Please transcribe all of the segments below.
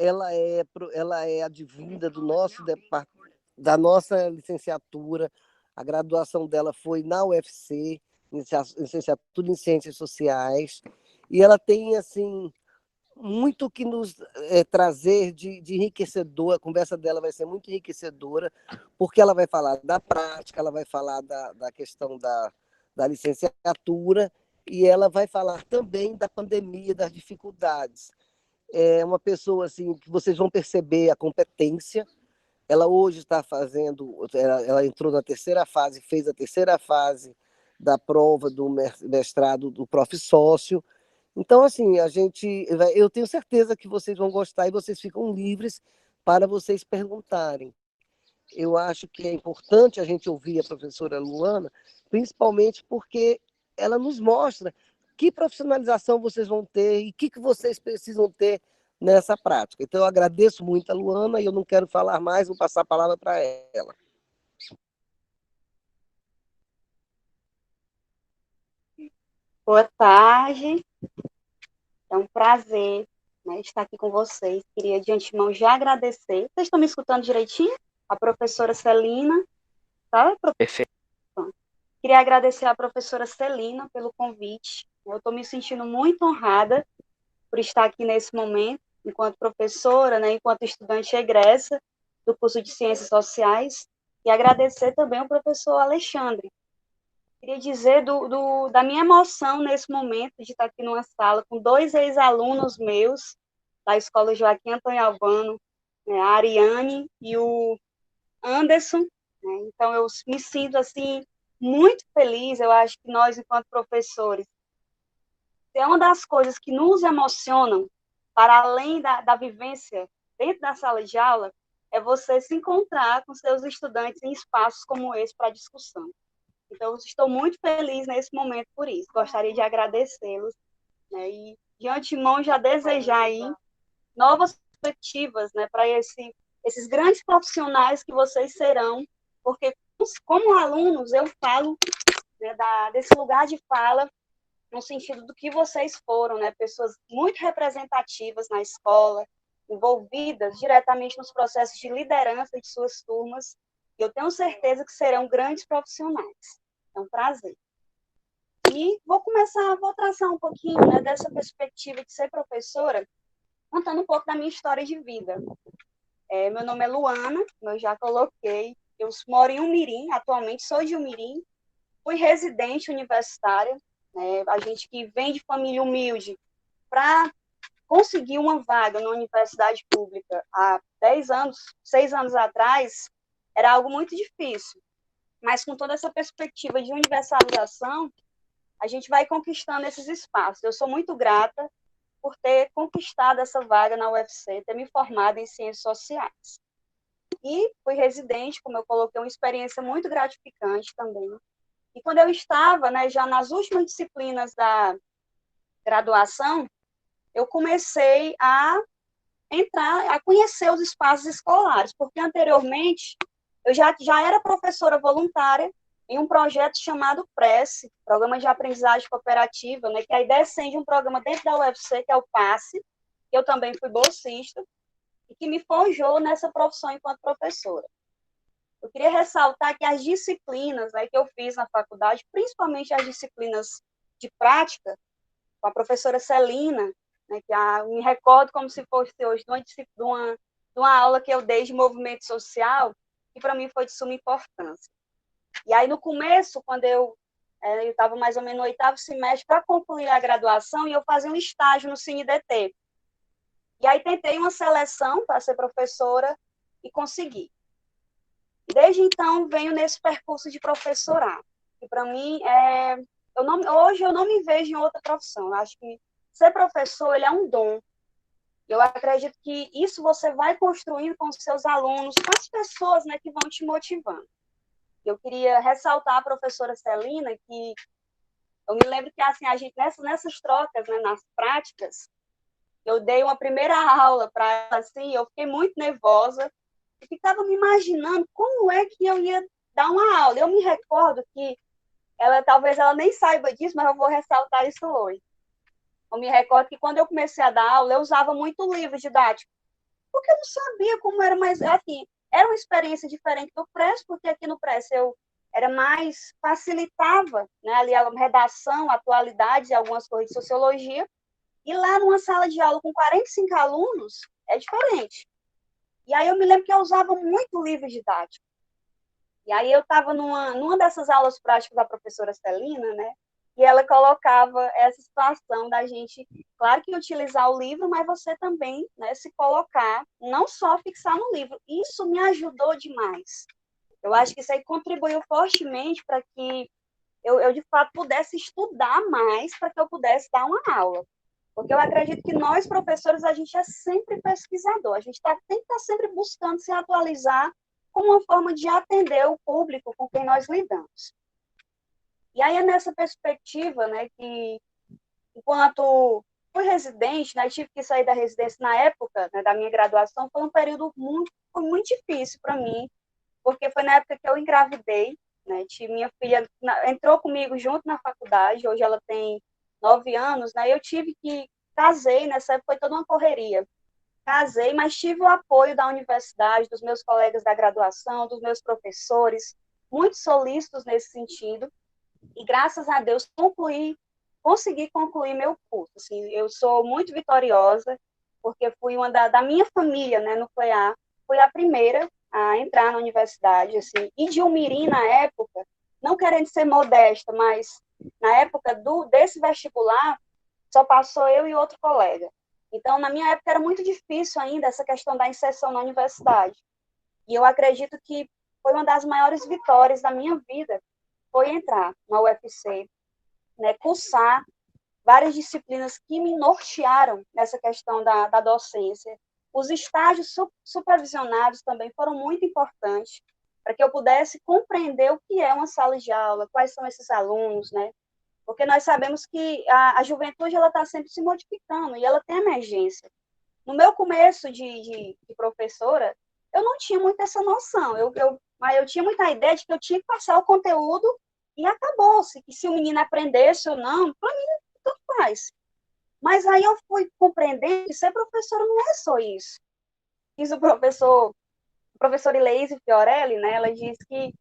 ela é advinda do nosso da nossa licenciatura. A graduação dela foi na UFC, licenciatura em Ciências Sociais, e ela tem assim muito que nos trazer de enriquecedor. A conversa dela vai ser muito enriquecedora, porque ela vai falar da prática, ela vai falar da questão da licenciatura, e ela vai falar também da pandemia, das dificuldades. É uma pessoa assim que vocês vão perceber a competência. Ela hoje está fazendo, ela entrou na terceira fase, fez a terceira fase da prova do mestrado do Prof. Sócio. Então, assim, eu tenho certeza que vocês vão gostar e vocês ficam livres para vocês perguntarem. Eu acho que é importante a gente ouvir a professora Luana, principalmente porque ela nos mostra que profissionalização vocês vão ter e o que vocês precisam ter nessa prática. Então, eu agradeço muito a Luana e eu não quero falar mais, vou passar a palavra para ela. Boa tarde, é um prazer, né, estar aqui com vocês. Queria de antemão já agradecer. Vocês estão me escutando direitinho? A professora Celina, tá? Perfeito. Queria agradecer à professora Celina pelo convite. Eu estou me sentindo muito honrada por estar aqui nesse momento, enquanto professora, né, enquanto estudante egressa do curso de Ciências Sociais, e agradecer também ao professor Alexandre. Queria dizer da minha emoção nesse momento de estar aqui numa sala com 2 ex-alunos meus da Escola Joaquim Antônio Albano, né, a Ariane e o Anderson. Né? Então, eu me sinto assim muito feliz. Eu acho que nós, enquanto professores, é uma das coisas que nos emocionam, para além da vivência dentro da sala de aula, é você se encontrar com seus estudantes em espaços como esse para discussão. Então, estou muito feliz nesse momento por isso. Gostaria de agradecê-los, né, e, de antemão, já desejar aí novas perspectivas, né, para esses grandes profissionais que vocês serão, porque, como alunos, eu falo, né, desse lugar de fala, no sentido do que vocês foram, né, pessoas muito representativas na escola, envolvidas diretamente nos processos de liderança de suas turmas, e eu tenho certeza que serão grandes profissionais. É um prazer. E vou traçar um pouquinho, né, dessa perspectiva de ser professora, contando um pouco da minha história de vida. Meu nome é Luana, como eu já coloquei, eu moro em Umirim, atualmente sou de Umirim, fui residente universitária, né, a gente que vem de família humilde, para conseguir uma vaga na universidade pública há 10 anos, 6 anos atrás, era algo muito difícil. Mas com toda essa perspectiva de universalização, a gente vai conquistando esses espaços. Eu sou muito grata por ter conquistado essa vaga na UFC, ter me formado em Ciências Sociais. E fui residente, como eu coloquei, uma experiência muito gratificante também. E quando eu estava, né, já nas últimas disciplinas da graduação, eu comecei a entrar, a conhecer os espaços escolares, porque anteriormente eu já era professora voluntária em um projeto chamado PRESSE, Programa de Aprendizagem Cooperativa, né, que a ideia é de um programa dentro da UFC, que é o PASSE, que eu também fui bolsista, e que me forjou nessa profissão enquanto professora. Eu queria ressaltar que as disciplinas, né, que eu fiz na faculdade, principalmente as disciplinas de prática, com a professora Celina, né, que me recordo como se fosse hoje de uma aula que eu dei de movimento social, que para mim foi de suma importância. E aí, no começo, quando eu estava mais ou menos no 8º semestre, para concluir a graduação, e eu fazia um estágio no CineDT. E aí, tentei uma seleção para ser professora e consegui. Desde então, venho nesse percurso de professorar. E, para mim, hoje eu não me vejo em outra profissão. Eu acho que ser professor ele é um dom. Eu acredito que isso você vai construindo com os seus alunos, com as pessoas, né, que vão te motivando. Eu queria ressaltar a professora Celina, que eu me lembro que assim, a gente, nessas trocas, né, nas práticas, eu dei uma primeira aula para ela, assim, eu fiquei muito nervosa, e ficava me imaginando como é que eu ia dar uma aula. Eu me recordo que talvez ela nem saiba disso, mas eu vou ressaltar isso hoje. Eu me recordo que quando eu comecei a dar aula, eu usava muito livro didático. porque eu não sabia como era mais, assim, era uma experiência diferente do Press, porque aqui no Press eu era mais, facilitava, né, ali a redação, a atualidade, algumas coisas de sociologia, e lá numa sala de aula com 45 alunos, é diferente. E aí eu me lembro que eu usava muito livro didático. E aí eu estava numa dessas aulas práticas da professora Celina, né? E ela colocava essa situação da gente, claro que utilizar o livro, mas você também, né, se colocar, não só fixar no livro. Isso me ajudou demais. Eu acho que isso aí contribuiu fortemente para que eu, de fato, pudesse estudar mais para que eu pudesse dar uma aula. Porque eu acredito que nós, professores, a gente é sempre pesquisador, a gente tem que estar sempre buscando se atualizar como uma forma de atender o público com quem nós lidamos. E aí é nessa perspectiva, né, que enquanto fui residente, né, tive que sair da residência na época, né, da minha graduação, foi um período foi muito difícil para mim, porque foi na época que eu engravidei, né, minha filha entrou comigo junto na faculdade, hoje ela tem 9 anos, né, eu casei, nessa época foi toda uma correria. Casei, mas tive o apoio da universidade, dos meus colegas da graduação, dos meus professores, muito solícitos nesse sentido, e graças a Deus consegui concluir meu curso. Assim, eu sou muito vitoriosa, porque fui uma da minha família, né, nuclear, fui a primeira a entrar na universidade, assim, e de Umirim, na época, não querendo ser modesta, mas na época desse vestibular, só passou eu e outro colega. Então, na minha época, era muito difícil ainda essa questão da inserção na universidade. E eu acredito que foi uma das maiores vitórias da minha vida, foi entrar na UFC, né, cursar várias disciplinas que me nortearam nessa questão da docência. Os estágios supervisionados também foram muito importantes para que eu pudesse compreender o que é uma sala de aula, quais são esses alunos, né? Porque nós sabemos que a juventude ela está sempre se modificando e ela tem emergência. No meu começo de professora, eu não tinha muito essa noção. Mas eu tinha muita ideia de que eu tinha que passar o conteúdo e acabou-se. Que se o menino aprendesse ou não, para mim, tanto faz. Mas aí eu fui compreendendo que ser professora não é só isso. Diz o professor Ileise Fiorelli, né? Ela diz que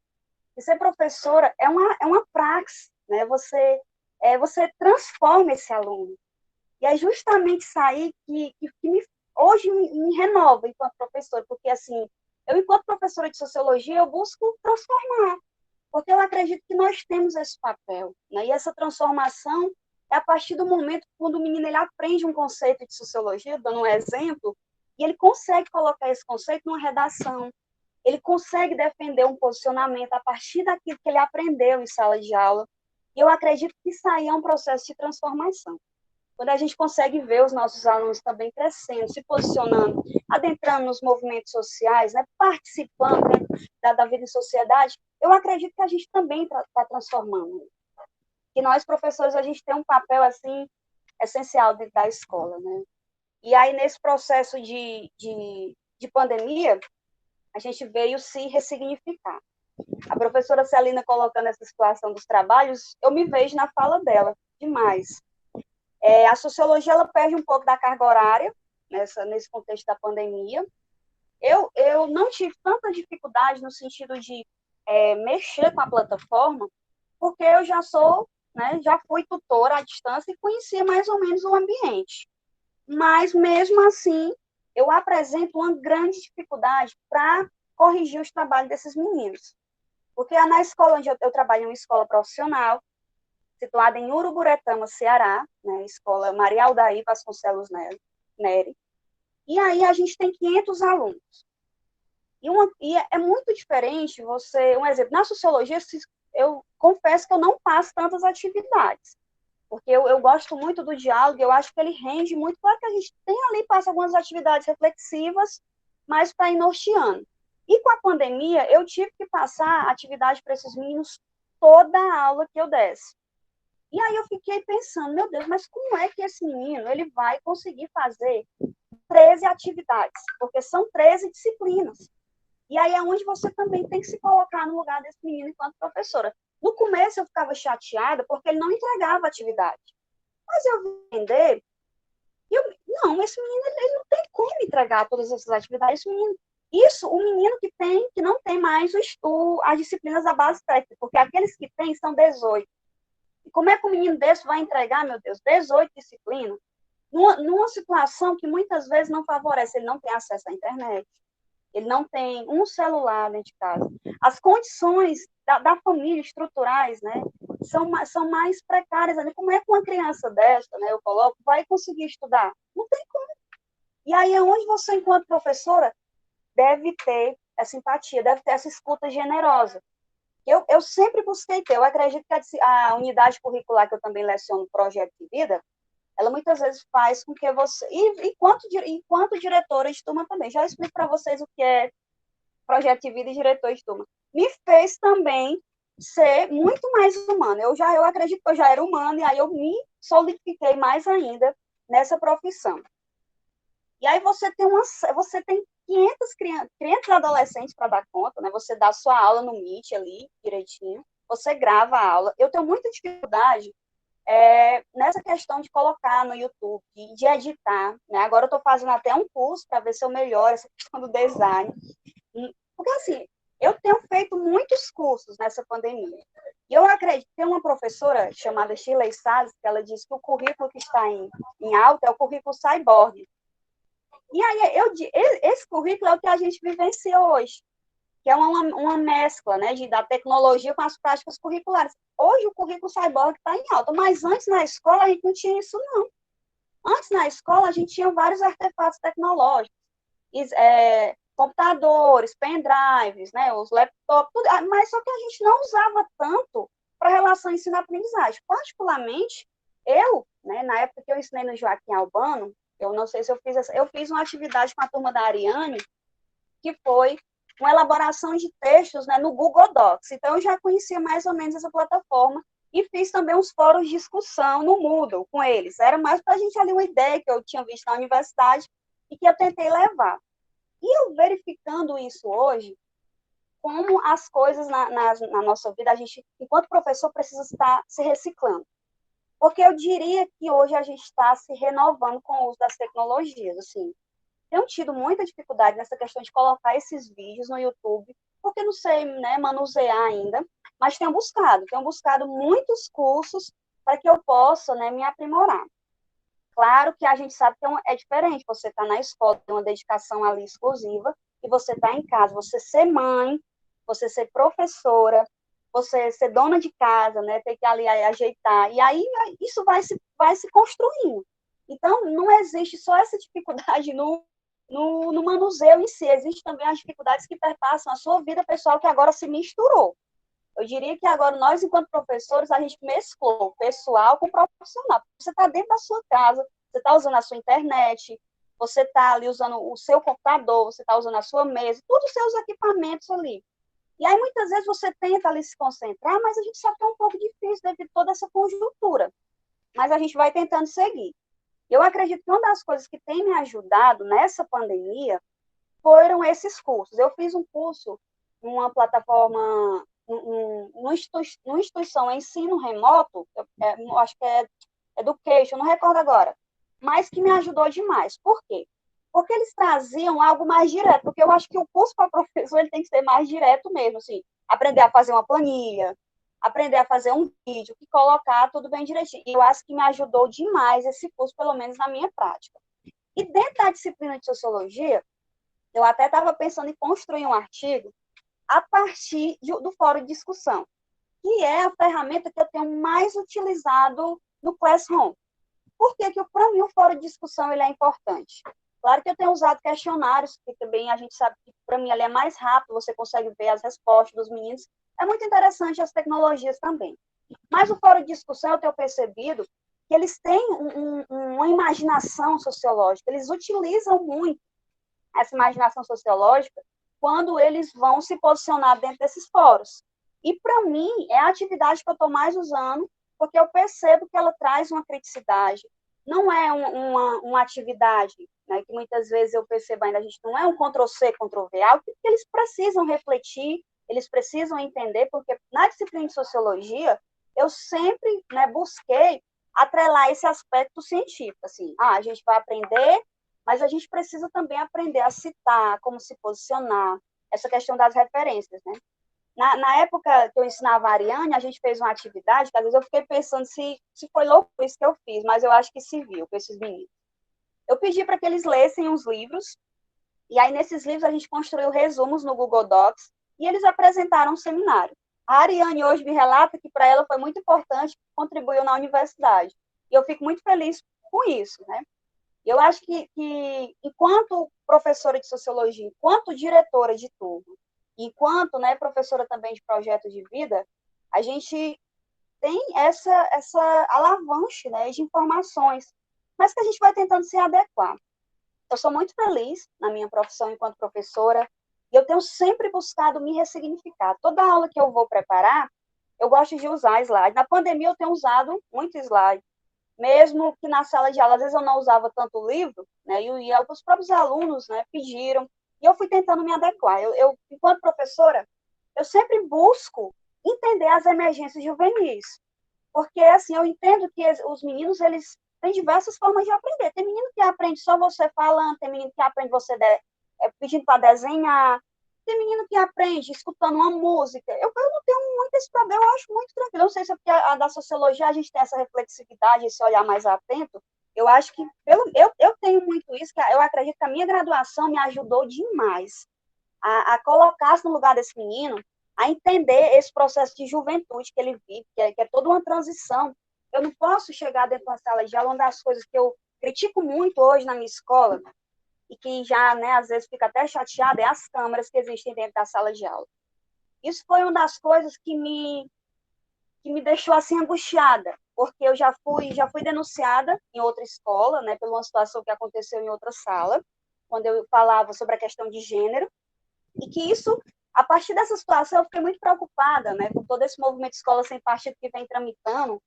ser professora é uma praxe, né? Você transforma esse aluno. E é justamente isso aí hoje me renova enquanto professora, porque, assim, eu, enquanto professora de sociologia, eu busco transformar, porque eu acredito que nós temos esse papel, né? E essa transformação é a partir do momento quando o menino ele aprende um conceito de sociologia, dando um exemplo, e ele consegue colocar esse conceito numa redação, ele consegue defender um posicionamento a partir daquilo que ele aprendeu em sala de aula, e eu acredito que isso aí é um processo de transformação. Quando a gente consegue ver os nossos alunos também crescendo, se posicionando, adentrando nos movimentos sociais, né, participando da vida em sociedade, eu acredito que a gente também está transformando. E nós, professores, a gente tem um papel, assim, essencial dentro da escola, né? E aí, nesse processo de pandemia, a gente veio se ressignificar. A professora Celina colocando essa situação dos trabalhos, eu me vejo na fala dela, demais. A sociologia ela perde um pouco da carga horária nesse contexto da pandemia. Eu não tive tanta dificuldade no sentido de mexer com a plataforma, porque eu já sou, né, já fui tutora à distância e conhecia mais ou menos o ambiente. Mas, mesmo assim, eu apresento uma grande dificuldade para corrigir os trabalhos desses meninos. Porque na escola onde eu trabalho, é uma escola profissional, situada em Uruburetama, Ceará, né, escola Maria Aldair Vasconcelos Neri, e aí a gente tem 500 alunos. E é muito diferente um exemplo, na sociologia, eu confesso que eu não faço tantas atividades, porque eu gosto muito do diálogo, eu acho que ele rende muito, claro que a gente tem ali, passa algumas atividades reflexivas, mas para ir norteando. E com a pandemia, eu tive que passar atividade para esses meninos toda a aula que eu desse. E aí eu fiquei pensando, meu Deus, mas como é que esse menino ele vai conseguir fazer 13 atividades? Porque são 13 disciplinas. E aí é onde você também tem que se colocar no lugar desse menino enquanto professora. No começo eu ficava chateada porque ele não entregava atividade. Mas eu vi entender, não, esse menino ele não tem como entregar todas essas atividades, o menino que não tem mais as disciplinas da base técnica, porque aqueles que têm são 18. E como é que um menino desse vai entregar, meu Deus, 18 disciplinas, numa situação que muitas vezes não favorece, ele não tem acesso à internet, ele não tem um celular dentro de casa. As condições da família estruturais, né, são mais precárias. Né? Como é que uma criança dessa, né, eu coloco, vai conseguir estudar? Não tem como. E aí é onde você, enquanto professora, deve ter essa empatia, deve ter essa escuta generosa. Eu sempre busquei ter. Eu acredito que a unidade curricular que eu também leciono, Projeto de Vida, ela muitas vezes faz com que você... E enquanto diretora de turma também, já explico para vocês o que é Projeto de Vida e diretor de turma. Me fez também ser muito mais humana. Eu acredito que eu já era humana, e aí eu me solidifiquei mais ainda nessa profissão. E aí você tem 500 adolescentes para dar conta, né? Você dá a sua aula no Meet ali, direitinho, você grava a aula. Eu tenho muita dificuldade nessa questão de colocar no YouTube, de editar, né? Agora eu estou fazendo até um curso para ver se eu melhoro essa questão do design. Porque, assim, eu tenho feito muitos cursos nessa pandemia. E eu acredito que tem uma professora chamada Shirley Salles, que ela diz que o currículo que está em alta é o currículo cyborg. E aí, esse currículo é o que a gente vivencia hoje, que é uma mescla, né, da tecnologia com as práticas curriculares. Hoje o currículo cyborg está em alta, mas antes na escola a gente não tinha isso, não. Antes na escola a gente tinha vários artefatos tecnológicos, computadores, pendrives, né, os laptops, tudo, mas só que a gente não usava tanto para a relação ensino-aprendizagem. Particularmente, né, na época que eu ensinei no Joaquim Albano, eu não sei se eu fiz uma atividade com a turma da Ariane, que foi uma elaboração de textos, né, no Google Docs. Então, eu já conhecia mais ou menos essa plataforma e fiz também uns fóruns de discussão no Moodle com eles. Era mais para a gente ali uma ideia que eu tinha visto na universidade e que eu tentei levar. E eu verificando isso hoje, como as coisas na nossa vida, a gente, enquanto professor, precisa estar se reciclando. Porque eu diria que hoje a gente está se renovando com o uso das tecnologias, assim. Tenho tido muita dificuldade nessa questão de colocar esses vídeos no YouTube, porque não sei, né, manusear ainda, mas tenho buscado muitos cursos para que eu possa, né, me aprimorar. Claro que a gente sabe que é diferente, você está na escola, tem uma dedicação ali exclusiva, e você está em casa, você ser mãe, você ser professora, você ser dona de casa, né, ter que ali ajeitar, e aí isso vai se construindo. Então, não existe só essa dificuldade no manuseio em si, existem também as dificuldades que perpassam a sua vida pessoal, que agora se misturou. Eu diria que agora nós, enquanto professores, a gente mesclou pessoal com profissional. Você está dentro da sua casa, você está usando a sua internet, você está ali usando o seu computador, você está usando a sua mesa, todos os seus equipamentos ali. E aí, muitas vezes, você tenta ali se concentrar, mas a gente sabe que é um pouco difícil devido a toda essa conjuntura. Mas a gente vai tentando seguir. Eu acredito que uma das coisas que tem me ajudado nessa pandemia foram esses cursos. Eu fiz um curso numa plataforma, numa instituição ensino remoto, eu acho que é Education, não recordo agora, mas que me ajudou demais. Por quê? Porque eles traziam algo mais direto, porque eu acho que o curso para professor ele tem que ser mais direto mesmo, assim, aprender a fazer uma planilha, aprender a fazer um vídeo, que colocar tudo bem direitinho. E eu acho que me ajudou demais esse curso, pelo menos na minha prática. E dentro da disciplina de sociologia, eu até estava pensando em construir um artigo a partir do fórum de discussão, que é a ferramenta que eu tenho mais utilizado no Classroom. Por que para mim o fórum de discussão ele é importante? Claro que eu tenho usado questionários, que também a gente sabe que para mim ele é mais rápido, você consegue ver as respostas dos meninos. É muito interessante as tecnologias também. Mas o fórum de discussão eu tenho percebido que eles têm uma imaginação sociológica, eles utilizam muito essa imaginação sociológica quando eles vão se posicionar dentro desses fóruns. E, para mim, é a atividade que eu estou mais usando, porque eu percebo que ela traz uma criticidade. Não é uma atividade, né, que muitas vezes eu percebo ainda, a gente não é um Ctrl-C, Ctrl-V, é algo que eles precisam refletir, eles precisam entender, porque na disciplina de sociologia, eu sempre, né, busquei atrelar esse aspecto científico, assim, a gente vai aprender mas a gente precisa também aprender a citar, como se posicionar, essa questão das referências, né? Na época que eu ensinava a Ariane, a gente fez uma atividade que às vezes eu fiquei pensando se foi louco isso que eu fiz, mas eu acho que se viu com esses meninos. Eu pedi para que eles lessem uns livros, e aí nesses livros a gente construiu resumos no Google Docs, e eles apresentaram um seminário. A Ariane hoje me relata que para ela foi muito importante, contribuiu na universidade. E eu fico muito feliz com isso, né? Eu acho que enquanto professora de sociologia, enquanto diretora de turma, enquanto, né, professora também de projeto de vida, a gente tem essa alavanche, né, de informações, mas que a gente vai tentando se adequar. Eu sou muito feliz na minha profissão enquanto professora, e eu tenho sempre buscado me ressignificar. Toda aula que eu vou preparar, eu gosto de usar slide. Na pandemia eu tenho usado muito slide, mesmo que na sala de aula, às vezes eu não usava tanto o livro, né, e os próprios alunos, né, pediram, e eu fui tentando me adequar. Enquanto professora, eu sempre busco entender as emergências juvenis, porque, assim, eu entendo que os meninos, eles têm diversas formas de aprender. Tem menino que aprende só você falando, tem menino que aprende você pedindo para desenhar, tem menino que aprende escutando uma música. Eu não tenho muito esse problema, eu acho muito tranquilo. Eu não sei se é porque a da sociologia a gente tem essa reflexividade, esse olhar mais atento. Eu acho que, eu tenho muito isso, que eu acredito que a minha graduação me ajudou demais a colocar-se no lugar desse menino, a entender esse processo de juventude que ele vive, que é toda uma transição. Eu não posso chegar dentro de uma sala de aula, uma das coisas que eu critico muito hoje na minha escola, e que já, né, às vezes fica até chateada, é as câmeras que existem dentro da sala de aula. Isso foi uma das coisas que me deixou assim angustiada, porque eu já fui denunciada em outra escola, né, por uma situação que aconteceu em outra sala, quando eu falava sobre a questão de gênero, e que isso, a partir dessa situação, eu fiquei muito preocupada, né, com todo esse movimento Escola Sem Partido que vem tramitando,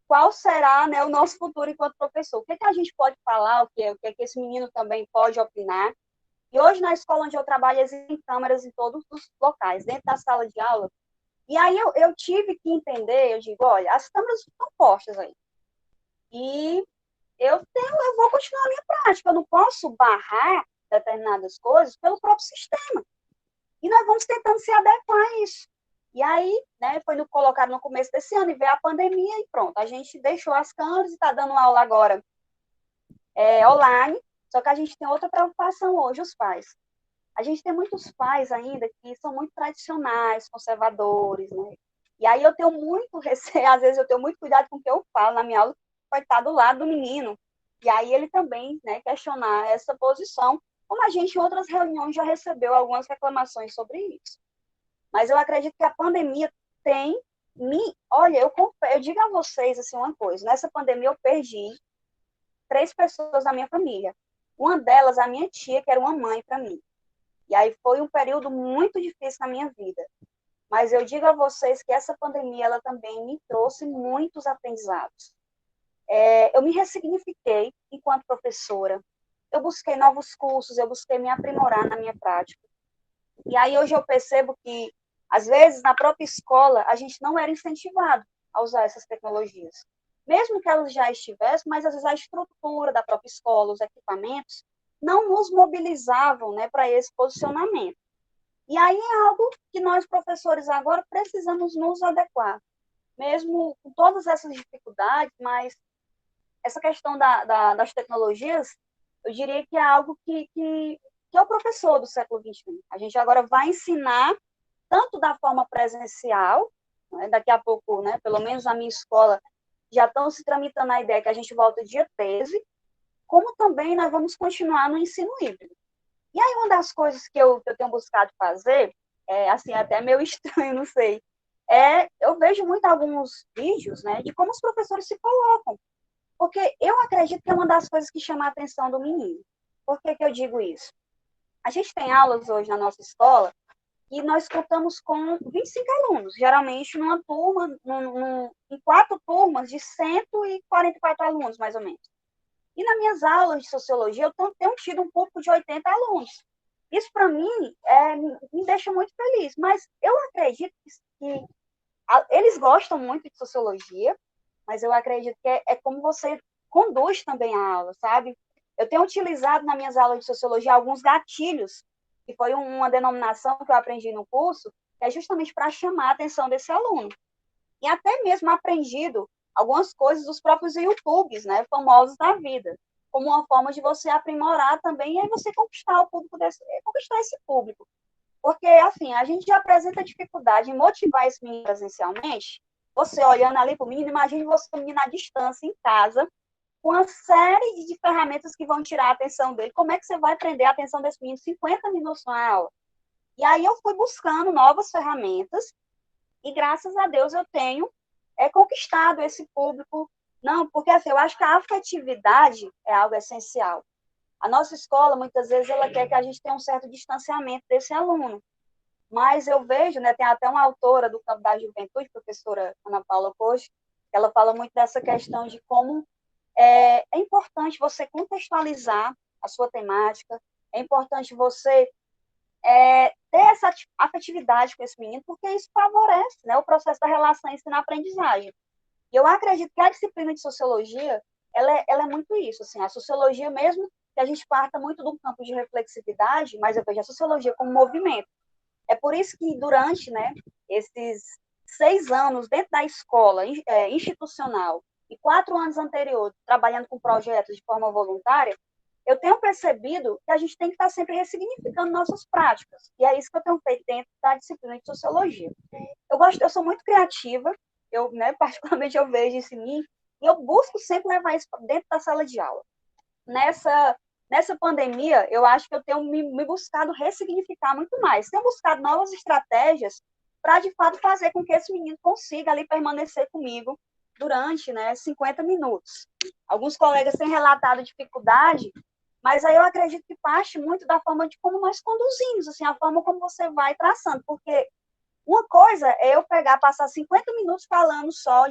qual será, né, o nosso futuro enquanto professor? O que, é que a gente pode falar, o que é que esse menino também pode opinar? E hoje, na escola onde eu trabalho, existem câmeras em todos os locais, dentro da sala de aula. E aí eu tive que entender, eu digo, olha, as câmeras estão postas aí. E eu vou continuar a minha prática, eu não posso barrar determinadas coisas pelo próprio sistema. E nós vamos tentando se adequar a isso. E aí, né, foi colocado no começo desse ano, e veio a pandemia, e pronto, a gente deixou as câmeras e está dando aula agora online, só que a gente tem outra preocupação hoje, os pais. A gente tem muitos pais ainda que são muito tradicionais, conservadores, né? E aí eu tenho muito receio, às vezes eu tenho muito cuidado com o que eu falo na minha aula, vai estar do lado do menino. E aí ele também, né, questionar essa posição, como a gente em outras reuniões já recebeu algumas reclamações sobre isso. Mas eu acredito que a pandemia tem olha, eu digo a vocês assim uma coisa, nessa pandemia eu perdi 3 pessoas da minha família. Uma delas, a minha tia, que era uma mãe para mim. E aí foi um período muito difícil na minha vida. Mas eu digo a vocês que essa pandemia ela também me trouxe muitos aprendizados. Eu me ressignifiquei enquanto professora. Eu busquei novos cursos, eu busquei me aprimorar na minha prática. E aí hoje eu percebo que, às vezes, na própria escola, a gente não era incentivado a usar essas tecnologias. Mesmo que elas já estivessem, mas às vezes a estrutura da própria escola, os equipamentos, não nos mobilizavam, né, para esse posicionamento. E aí é algo que nós, professores, agora precisamos nos adequar. Mesmo com todas essas dificuldades, mas essa questão das tecnologias, eu diria que é algo que é o professor do século XXI. A gente agora vai ensinar tanto da forma presencial, né, daqui a pouco, né, pelo menos na minha escola, já estão se tramitando a ideia que a gente volta dia 13, como também nós vamos continuar no ensino híbrido. E aí uma das coisas que eu tenho buscado fazer, assim, até meio estranho, não sei, eu vejo muito alguns vídeos, né, de como os professores se colocam. Porque eu acredito que é uma das coisas que chama a atenção do menino. Por que que eu digo isso? A gente tem aulas hoje na nossa escola e nós contamos com 25 alunos, geralmente numa turma, em 4 turmas de 144 alunos, mais ou menos. E nas minhas aulas de sociologia, eu tenho tido um público de 80 alunos. Isso, para mim, me deixa muito feliz. Mas eu acredito que eles gostam muito de sociologia, mas eu acredito que é como você conduz também a aula, sabe? Eu tenho utilizado nas minhas aulas de sociologia alguns gatilhos, que foi uma denominação que eu aprendi no curso, que é justamente para chamar a atenção desse aluno. E até mesmo aprendido algumas coisas dos próprios YouTubes, né, famosos da vida, como uma forma de você aprimorar também e aí você conquistar o público conquistar esse público. Porque, assim, a gente já apresenta dificuldade em motivar esse menino presencialmente. Você olhando ali para o menino, imagine você, o menino à distância, em casa, com uma série de ferramentas que vão tirar a atenção dele. Como é que você vai prender a atenção desse menino 50 minutos na aula? E aí eu fui buscando novas ferramentas e, graças a Deus, eu tenho conquistado esse público. Não, porque assim, eu acho que a afetividade é algo essencial. A nossa escola, muitas vezes, ela quer que a gente tenha um certo distanciamento desse aluno. Mas eu vejo, né, tem até uma autora do Campo da Juventude, professora Ana Paula Costa, ela fala muito dessa questão de como é importante você contextualizar a sua temática, é importante você ter essa afetividade com esse menino, porque isso favorece, né, o processo da relação ensino-aprendizagem. E eu acredito que a disciplina de sociologia, ela é muito isso, assim, a sociologia mesmo, que a gente parta muito do campo de reflexividade, mas eu vejo a sociologia como movimento. É por isso que durante, né, esses 6 anos dentro da escola institucional e 4 anos anteriores trabalhando com projetos de forma voluntária, eu tenho percebido que a gente tem que estar sempre ressignificando nossas práticas. E é isso que eu tenho feito dentro da disciplina de sociologia. Eu sou muito criativa, né, particularmente eu vejo isso em mim, e eu busco sempre levar isso dentro da sala de aula. Nessa pandemia, eu acho que eu tenho me buscado ressignificar muito mais. Tenho buscado novas estratégias para, de fato, fazer com que esse menino consiga ali permanecer comigo durante, né, 50 minutos. Alguns colegas têm relatado dificuldade, mas aí eu acredito que parte muito da forma de como nós conduzimos, assim, a forma como você vai traçando, porque uma coisa é eu passar 50 minutos falando só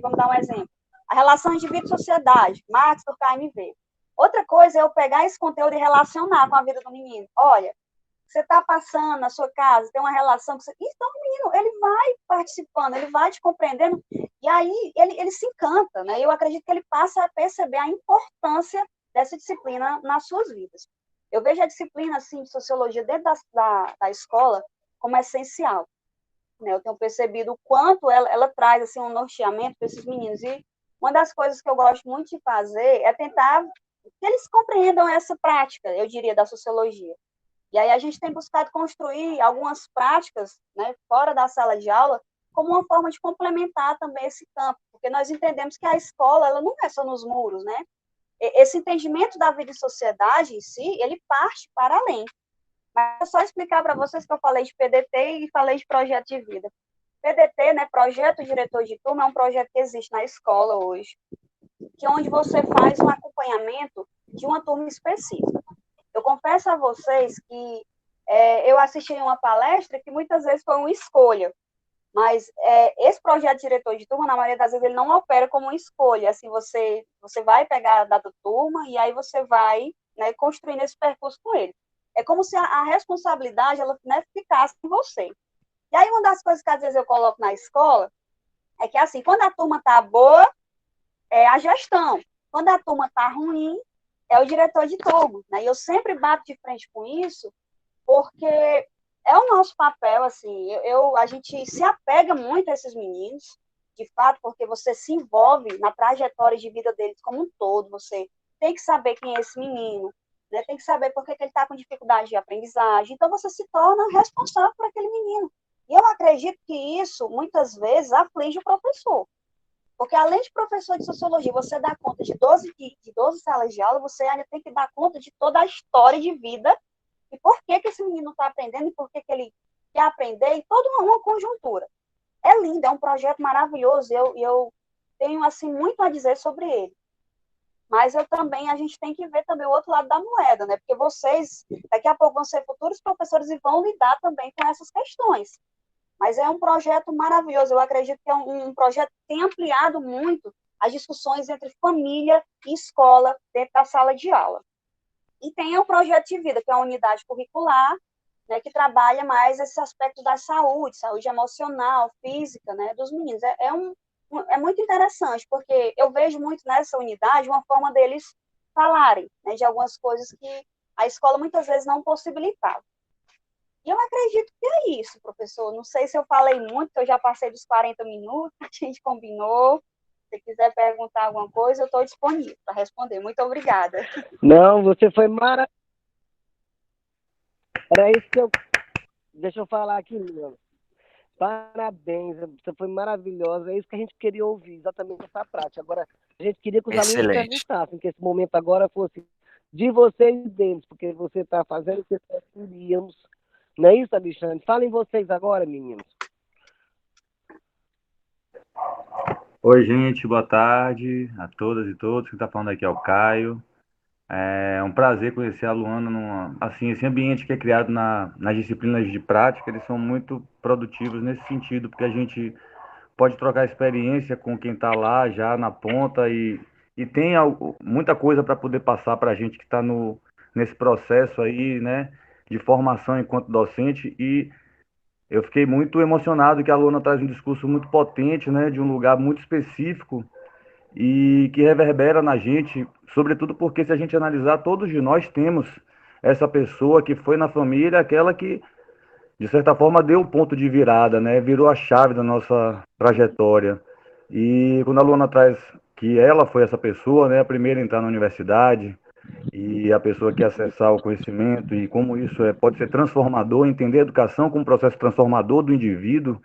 vamos dar um exemplo, a relação indivíduo-sociedade, Marx do KMV. Outra coisa é eu pegar esse conteúdo e relacionar com a vida do menino. Olha, você está passando na sua casa, tem uma relação com você. Então, o menino, ele vai participando, ele vai te compreendendo, e aí ele se encanta, né? Eu acredito que ele passa a perceber a importância dessa disciplina nas suas vidas. Eu vejo a disciplina, assim, de sociologia dentro da escola como essencial, né? Eu tenho percebido o quanto ela traz, assim, um norteamento para esses meninos, e uma das coisas que eu gosto muito de fazer é tentar que eles compreendam essa prática, eu diria, da sociologia. E aí a gente tem buscado construir algumas práticas, né, fora da sala de aula, como uma forma de complementar também esse campo, porque nós entendemos que a escola, ela não é só nos muros, né? Esse entendimento da vida e sociedade em si, ele parte para além. Mas é só explicar para vocês que eu falei de PDT e falei de projeto de vida. PDT, né, Projeto Diretor de Turma, é um projeto que existe na escola hoje, que é onde você faz um acompanhamento de uma turma específica. Eu confesso a vocês que eu assisti a uma palestra que muitas vezes foi uma escolha, mas esse projeto diretor de turma, na maioria das vezes, ele não opera como uma escolha. Assim, você vai pegar a data turma e aí você vai, né, construindo esse percurso com ele. É como se a responsabilidade ela, né, ficasse em você. E aí uma das coisas que às vezes eu coloco na escola é que, assim, quando a turma está boa, é a gestão. Quando a turma está ruim, é o diretor de turma, né? E eu sempre bato de frente com isso, porque é o nosso papel, assim, a gente se apega muito a esses meninos, de fato, porque você se envolve na trajetória de vida deles como um todo, você tem que saber quem é esse menino, né? Tem que saber por que ele está com dificuldade de aprendizagem, então você se torna responsável por aquele menino. E eu acredito que isso, muitas vezes, aflige o professor. Porque além de professor de sociologia, você dá conta de 12 salas de aula, você ainda tem que dar conta de toda a história de vida e por que esse menino está aprendendo e por que ele quer aprender e toda uma conjuntura. É lindo, é um projeto maravilhoso, eu tenho assim muito a dizer sobre ele. Mas a gente tem que ver também o outro lado da moeda, né? Porque vocês, daqui a pouco, vão ser futuros professores e vão lidar também com essas questões. Mas é um projeto maravilhoso. Eu acredito que é um projeto que tem ampliado muito as discussões entre família e escola dentro da sala de aula. E tem o projeto de vida, que é a unidade curricular, né, que trabalha mais esse aspecto da saúde emocional, física, né, dos meninos. É muito interessante, porque eu vejo muito nessa unidade uma forma deles falarem, né, de algumas coisas que a escola muitas vezes não possibilitava. E eu acredito que é isso, professor. Não sei se eu falei muito, eu já passei dos 40 minutos, a gente combinou. Se quiser perguntar alguma coisa, eu estou disponível para responder. Muito obrigada. Não, você foi maravilhosa. Era isso que eu. Deixa eu falar aqui, Lilian. Parabéns, você foi maravilhosa. É isso que a gente queria ouvir, exatamente essa prática. Agora, a gente queria que os alunos Excelente. perguntassem, que esse momento agora fosse de vocês e deles, porque você está fazendo o que nós queríamos. Não é isso, Alexandre? Falem vocês agora, meninos. Oi, gente, boa tarde a todas e todos. Quem está falando aqui é o Caio. É um prazer conhecer a Luana. Assim, esse ambiente que é criado nas disciplinas de prática, eles são muito produtivos nesse sentido, porque a gente pode trocar experiência com quem está lá já na ponta e tem muita coisa para poder passar para a gente que está nesse processo aí, né, de formação enquanto docente. E eu fiquei muito emocionado que a Luana traz um discurso muito potente, né, de um lugar muito específico e que reverbera na gente, sobretudo porque se a gente analisar, todos de nós temos essa pessoa que foi na família, aquela que, de certa forma, deu o ponto de virada, né? Virou a chave da nossa trajetória. E quando a Luana traz que ela foi essa pessoa, né, a primeira a entrar na universidade, e a pessoa que acessar o conhecimento e como isso pode ser transformador, entender a educação como um processo transformador do indivíduo,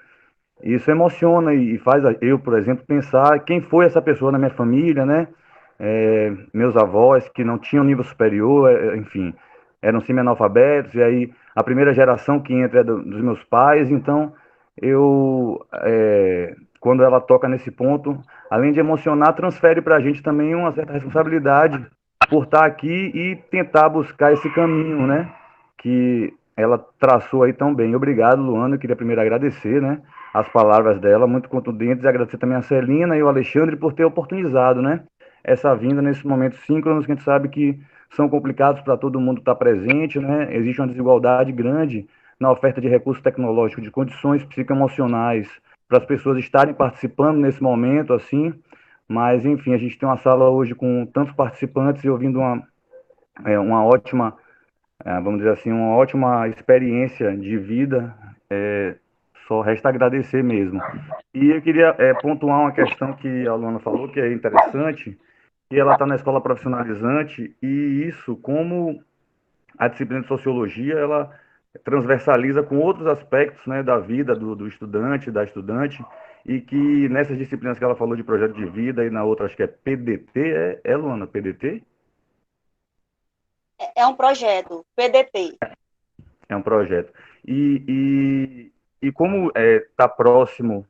isso emociona e faz eu, por exemplo, pensar quem foi essa pessoa na minha família, né? Meus avós que não tinham nível superior, enfim, eram semi-analfabetos, e aí a primeira geração que entra é dos meus pais, então quando ela toca nesse ponto, além de emocionar, transfere para a gente também uma certa responsabilidade por estar aqui e tentar buscar esse caminho, né? Que ela traçou aí tão bem. Obrigado, Luana. Eu queria primeiro agradecer, né? As palavras dela, muito contundentes, e agradecer também a Celina e o Alexandre por ter oportunizado, né? Essa vinda nesses momentos síncronos que a gente sabe que são complicados para todo mundo estar presente, né? Existe uma desigualdade grande na oferta de recursos tecnológicos, de condições psicoemocionais para as pessoas estarem participando nesse momento, assim. Mas, enfim, a gente tem uma sala hoje com tantos participantes e ouvindo uma ótima, vamos dizer assim, uma ótima experiência de vida. Só resta agradecer mesmo. E eu queria pontuar uma questão que a Luana falou, que é interessante, que ela está na escola profissionalizante, e isso, como a disciplina de sociologia, ela transversaliza com outros aspectos, né, da vida do estudante, da estudante, e que nessas disciplinas que ela falou de projeto de vida, e na outra acho que é PDT, Luana, PDT? É um projeto, PDT. É um projeto. E como está próximo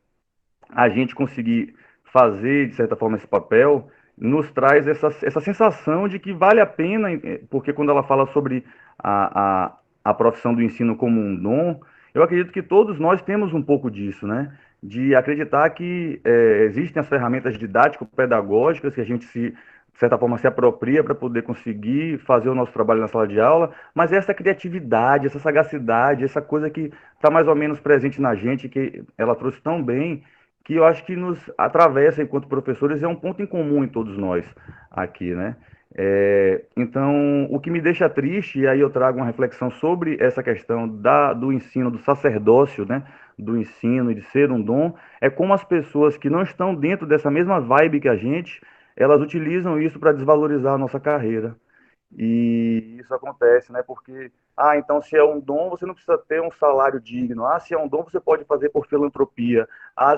a gente conseguir fazer, de certa forma, esse papel, nos traz essa sensação de que vale a pena, porque quando ela fala sobre a profissão do ensino como um dom, eu acredito que todos nós temos um pouco disso, né? De acreditar que existem as ferramentas didático-pedagógicas que a gente de certa forma, se apropria para poder conseguir fazer o nosso trabalho na sala de aula, mas essa criatividade, essa sagacidade, essa coisa que está mais ou menos presente na gente, que ela trouxe tão bem, que eu acho que nos atravessa enquanto professores, é um ponto em comum em todos nós aqui, né? Então, o que me deixa triste, e aí eu trago uma reflexão sobre essa questão do ensino, do sacerdócio, né? Do ensino e de ser um dom, é como as pessoas que não estão dentro dessa mesma vibe que a gente, elas utilizam isso para desvalorizar a nossa carreira. E isso acontece, né? Porque, então se é um dom, você não precisa ter um salário digno. Se é um dom, você pode fazer por filantropia.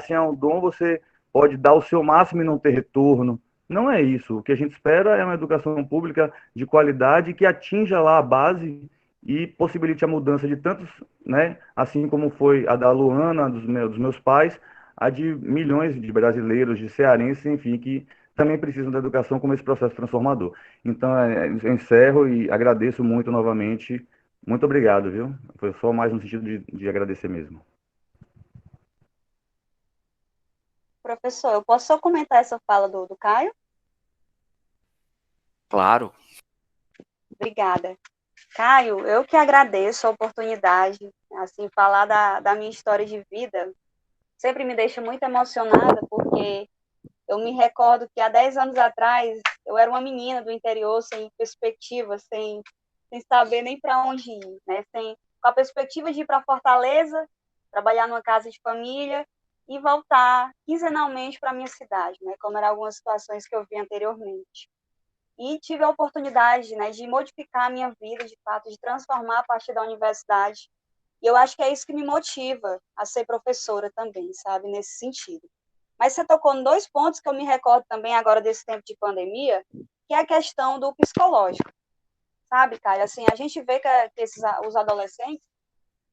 Se é um dom, você pode dar o seu máximo e não ter retorno. Não é isso. O que a gente espera é uma educação pública de qualidade que atinja lá a base e possibilite a mudança de tantos, né? Assim como foi a da Luana, dos meus pais, a de milhões de brasileiros, de cearenses, enfim, que também precisam da educação como esse processo transformador. Então, eu encerro e agradeço muito novamente. Muito obrigado, viu? Foi só mais no sentido de agradecer mesmo. Professor, eu posso só comentar essa fala do Caio? Claro. Obrigada. Caio, eu que agradeço a oportunidade, assim, falar da minha história de vida sempre me deixa muito emocionada, porque Eu me recordo que há 10 anos atrás, eu era uma menina do interior, sem perspectiva, sem saber nem para onde ir, né? Com a perspectiva de ir para Fortaleza, trabalhar numa casa de família e voltar quinzenalmente para a minha cidade, né? Como eram algumas situações que eu vi anteriormente. E tive a oportunidade, né, de modificar a minha vida, de fato, de transformar a partir da universidade. E eu acho que é isso que me motiva a ser professora também, sabe, nesse sentido. Mas você tocou em 2 pontos que eu me recordo também agora desse tempo de pandemia, que é a questão do psicológico, sabe, Caio? Assim, a gente vê que os adolescentes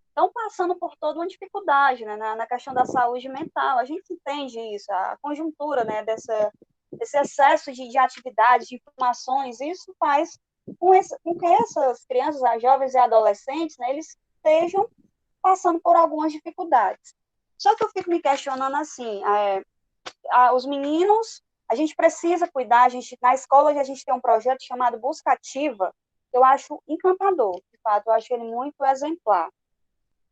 estão passando por toda uma dificuldade, né, na questão da saúde mental. A gente entende isso, a conjuntura, né, desse excesso de atividades, de informações, isso faz com que essas crianças, as jovens e adolescentes, né, eles estejam passando por algumas dificuldades. Só que eu fico me questionando assim, os meninos, a gente precisa cuidar, na escola a gente tem um projeto chamado Busca Ativa, que eu acho encantador, de fato, eu acho ele muito exemplar.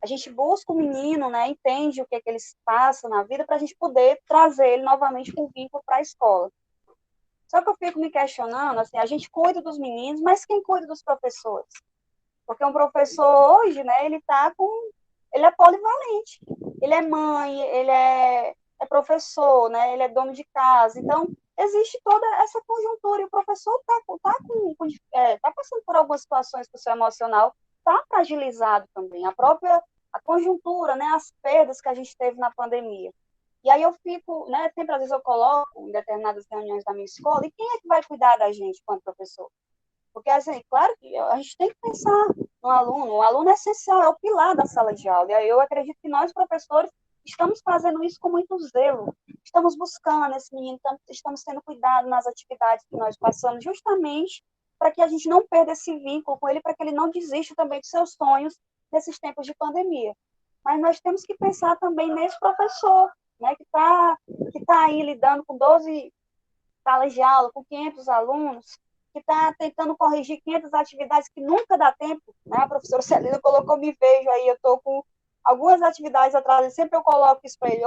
A gente busca o menino, né, entende o que eles passam na vida, para a gente poder trazer ele novamente com vínculo para a escola. Só que eu fico me questionando, assim, a gente cuida dos meninos, mas quem cuida dos professores? Porque um professor hoje, né, ele é polivalente. Ele é mãe, ele é professor, né, ele é dono de casa. Então, existe toda essa conjuntura e o professor tá passando por algumas situações com o seu emocional, está fragilizado também. A conjuntura, né, as perdas que a gente teve na pandemia. E aí eu fico, né, sempre às vezes eu coloco em determinadas reuniões da minha escola, e quem é que vai cuidar da gente quanto professor? Porque, assim, claro que a gente tem que pensar no aluno. O aluno é essencial, é o pilar da sala de aula. E aí eu acredito que nós, professores, estamos fazendo isso com muito zelo. Estamos buscando esse menino, estamos tendo cuidado nas atividades que nós passamos, justamente para que a gente não perda esse vínculo com ele, para que ele não desista também dos seus sonhos nesses tempos de pandemia. Mas nós temos que pensar também nesse professor, né, que tá aí lidando com 12 salas de aula, com 500 alunos, que está tentando corrigir 500 atividades que nunca dá tempo, né? A professora Celina colocou, me vejo aí, eu estou com algumas atividades atrás, sempre eu coloco isso para ele,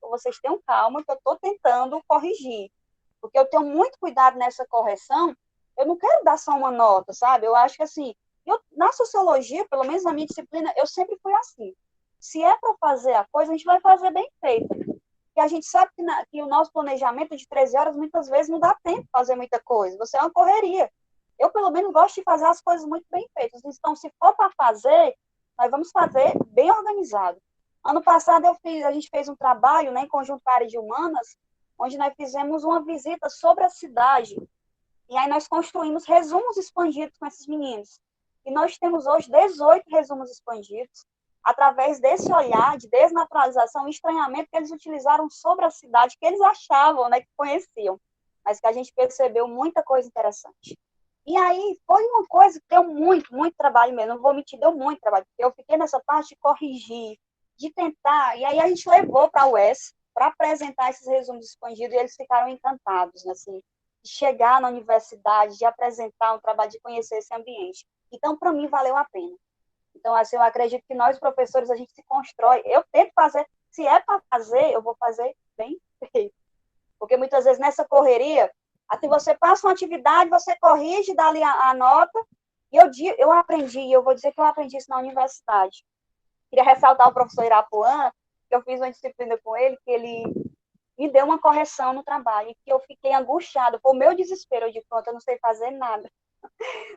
vocês tenham calma, que eu estou tentando corrigir, porque eu tenho muito cuidado nessa correção, eu não quero dar só uma nota, sabe? Eu acho que, assim, na sociologia, pelo menos na minha disciplina, eu sempre fui assim, se é para fazer a coisa, a gente vai fazer bem feita, que a gente sabe que o nosso planejamento de 13 horas, muitas vezes, não dá tempo de fazer muita coisa. Você é uma correria. Eu, pelo menos, gosto de fazer as coisas muito bem feitas. Então, se for para fazer, nós vamos fazer bem organizado. Ano passado, a gente fez um trabalho, né, em conjunto com a área de humanas, onde nós fizemos uma visita sobre a cidade. E aí nós construímos resumos expandidos com esses meninos. E nós temos hoje 18 resumos expandidos, através desse olhar de desnaturalização e estranhamento que eles utilizaram sobre a cidade, que eles achavam, né, que conheciam, mas que a gente percebeu muita coisa interessante. E aí foi uma coisa que deu muito, muito trabalho mesmo, não vou mentir, deu muito trabalho, porque eu fiquei nessa parte de corrigir, de tentar, e aí a gente levou para a UES para apresentar esses resumos expandidos, e eles ficaram encantados, né, assim, de chegar na universidade, de apresentar um trabalho, de conhecer esse ambiente. Então, para mim, valeu a pena. Então, assim, eu acredito que nós, professores, a gente se constrói. Eu tento fazer, se é para fazer, eu vou fazer bem feito. Porque muitas vezes nessa correria, assim, você passa uma atividade, você corrige, dá ali a nota, e eu aprendi, eu vou dizer que eu aprendi isso na universidade. Queria ressaltar o professor Irapuã, que eu fiz uma disciplina com ele, que ele me deu uma correção no trabalho, e que eu fiquei angustiada, foi o meu desespero, eu de pronto, eu não sei fazer nada.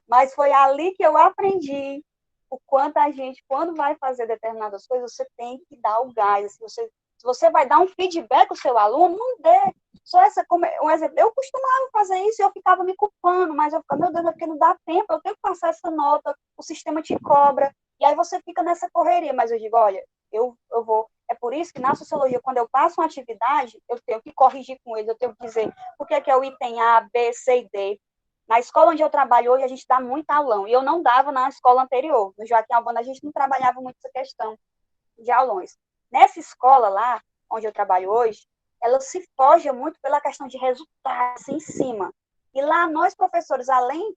Mas foi ali que eu aprendi o quanto a gente, quando vai fazer determinadas coisas, você tem que dar o gás. Se você vai dar um feedback ao seu aluno, não dê. Só um exemplo, eu costumava fazer isso e eu ficava me culpando, mas eu ficava, meu Deus, é porque não dá tempo, eu tenho que passar essa nota, o sistema te cobra, e aí você fica nessa correria. Mas eu digo, olha, eu vou. É por isso que na sociologia, quando eu passo uma atividade, eu tenho que corrigir com eles, eu tenho que dizer por que é o item A, B, C e D. Na escola onde eu trabalho hoje, a gente dá muito aulão, e eu não dava na escola anterior. No Joaquim Albano, a gente não trabalhava muito essa questão de aulões. Nessa escola lá, onde eu trabalho hoje, ela se foge muito pela questão de resultados em cima. E lá, nós, professores, além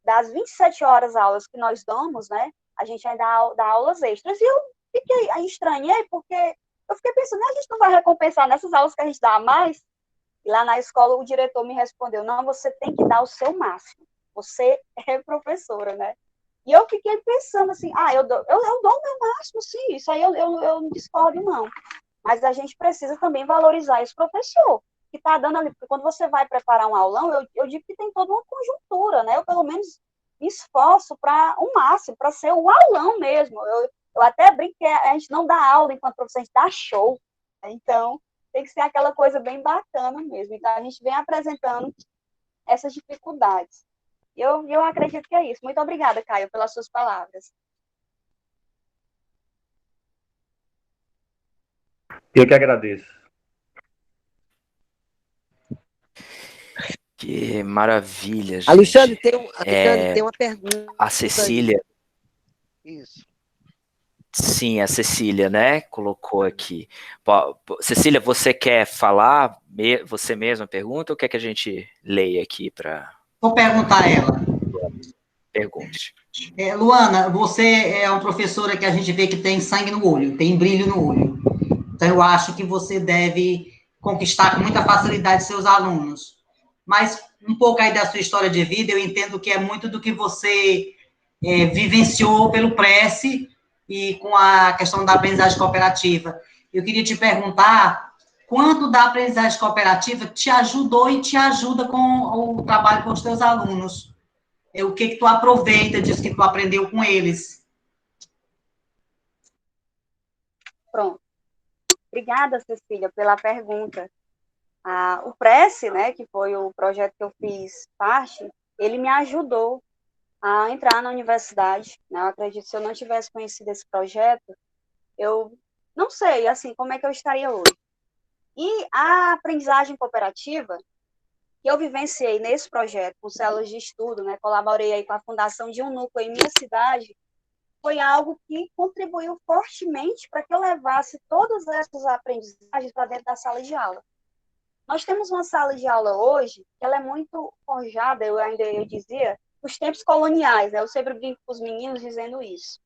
das 27 horas aulas que nós damos, né, a gente ainda dá aulas extras. E eu estranhei, porque eu fiquei pensando, a gente não vai recompensar nessas aulas que a gente dá a mais? E lá na escola o diretor me respondeu, não, você tem que dar o seu máximo, você é professora, né? E eu fiquei pensando assim, eu dou o meu máximo, sim, isso aí eu não discordo, não. Mas a gente precisa também valorizar esse professor, que está dando ali, porque quando você vai preparar um aulão, eu digo que tem toda uma conjuntura, né? Eu, pelo menos, me esforço para o máximo, para ser o aulão mesmo. Eu até brinco que a gente não dá aula enquanto professor, a gente dá show. Então, tem que ser aquela coisa bem bacana mesmo. Então, a gente vem apresentando essas dificuldades. Eu acredito que é isso. Muito obrigada, Caio, pelas suas palavras. Eu que agradeço. Que maravilha, Alexandre, gente. tem uma pergunta A aí. Cecília, Isso. sim, a Cecília, né, colocou aqui. Cecília, você quer falar você mesma pergunta ou quer que a gente leia aqui para... Vou perguntar a ela. Pergunte. Luana, você é uma professora que a gente vê que tem sangue no olho, tem brilho no olho. Então, eu acho que você deve conquistar com muita facilidade seus alunos. Mas, um pouco aí da sua história de vida, eu entendo que é muito do que você vivenciou pelo Prece e com a questão da aprendizagem cooperativa. Eu queria te perguntar quanto da aprendizagem cooperativa te ajudou e te ajuda com o trabalho com os teus alunos. O que tu aproveita disso que tu aprendeu com eles? Pronto. Obrigada, Cecília, pela pergunta. O Prece, né, que foi o projeto que eu fiz parte, ele me ajudou a entrar na universidade, né? Eu acredito que se eu não tivesse conhecido esse projeto, eu não sei, assim, como é que eu estaria hoje. E a aprendizagem cooperativa, que eu vivenciei nesse projeto, com células de estudo, né, colaborei aí com a fundação de um núcleo em minha cidade, foi algo que contribuiu fortemente para que eu levasse todas essas aprendizagens para dentro da sala de aula. Nós temos uma sala de aula hoje, que ela é muito forjada, eu dizia, nos tempos coloniais, né? Eu sempre brinco com os meninos dizendo isso.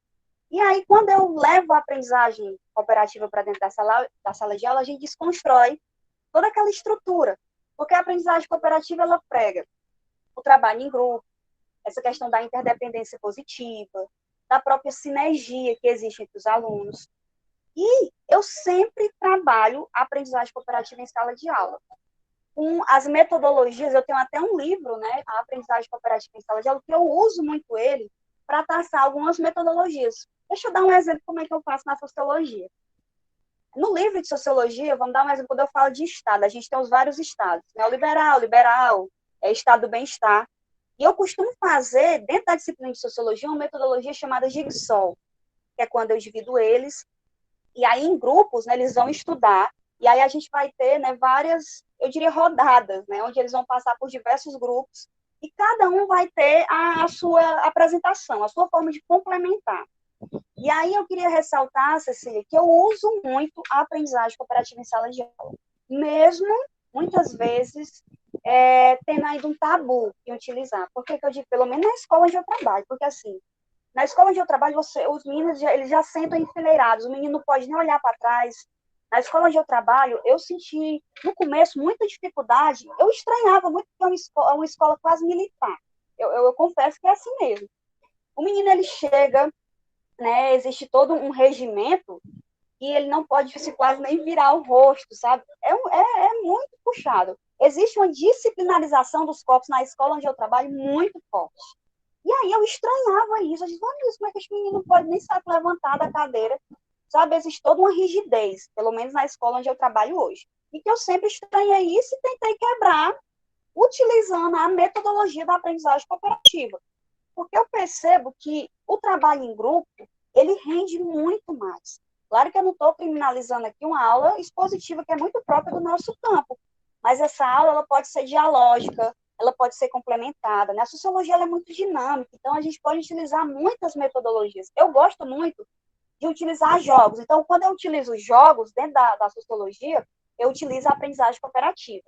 E aí, quando eu levo a aprendizagem cooperativa para dentro da sala de aula, a gente desconstrói toda aquela estrutura, porque a aprendizagem cooperativa, ela prega o trabalho em grupo, essa questão da interdependência positiva, da própria sinergia que existe entre os alunos. E eu sempre trabalho a aprendizagem cooperativa em sala de aula. Com as metodologias, eu tenho até um livro, né, a aprendizagem cooperativa em sala de aula, que eu uso muito ele para traçar algumas metodologias. Deixa eu dar um exemplo de como é que eu faço na sociologia. No livro de sociologia, vamos dar um exemplo, quando eu falo de estado, a gente tem os vários estados, neoliberal, liberal, estado do bem-estar. E eu costumo fazer, dentro da disciplina de sociologia, uma metodologia chamada Jigsaw, que é quando eu divido eles, e aí em grupos, né, eles vão estudar, e aí a gente vai ter, né, várias, eu diria, rodadas, né, onde eles vão passar por diversos grupos, e cada um vai ter a sua apresentação, a sua forma de complementar. E aí eu queria ressaltar, Cecília, que eu uso muito a aprendizagem cooperativa em sala de aula, mesmo, muitas vezes, tendo ainda um tabu em utilizar. Por que eu digo? Pelo menos na escola onde eu trabalho, porque assim, na escola onde eu trabalho, os meninos eles já sentam enfileirados, o menino não pode nem olhar para trás. Na escola onde eu trabalho, eu senti, no começo, muita dificuldade. Eu estranhava muito, porque é uma escola quase militar. Eu confesso que é assim mesmo. O menino, ele chega, né, existe todo um regimento e ele não pode se quase nem virar o rosto, sabe? É muito puxado. Existe uma disciplinarização dos corpos na escola onde eu trabalho muito forte. E aí eu estranhava isso. Eu disse, olha isso, como é que esse menino não pode nem sair levantar da cadeira? Sabe, existe toda uma rigidez, pelo menos na escola onde eu trabalho hoje. E que eu sempre estranhei isso e tentei quebrar, utilizando a metodologia da aprendizagem cooperativa. Porque eu percebo que o trabalho em grupo, ele rende muito mais. Claro que eu não estou criminalizando aqui uma aula expositiva, que é muito própria do nosso campo. Mas essa aula, ela pode ser dialógica, ela pode ser complementada, né? A sociologia, ela é muito dinâmica, então a gente pode utilizar muitas metodologias. Eu gosto muito de utilizar jogos. Então, quando eu utilizo jogos dentro da sociologia, eu utilizo a aprendizagem cooperativa.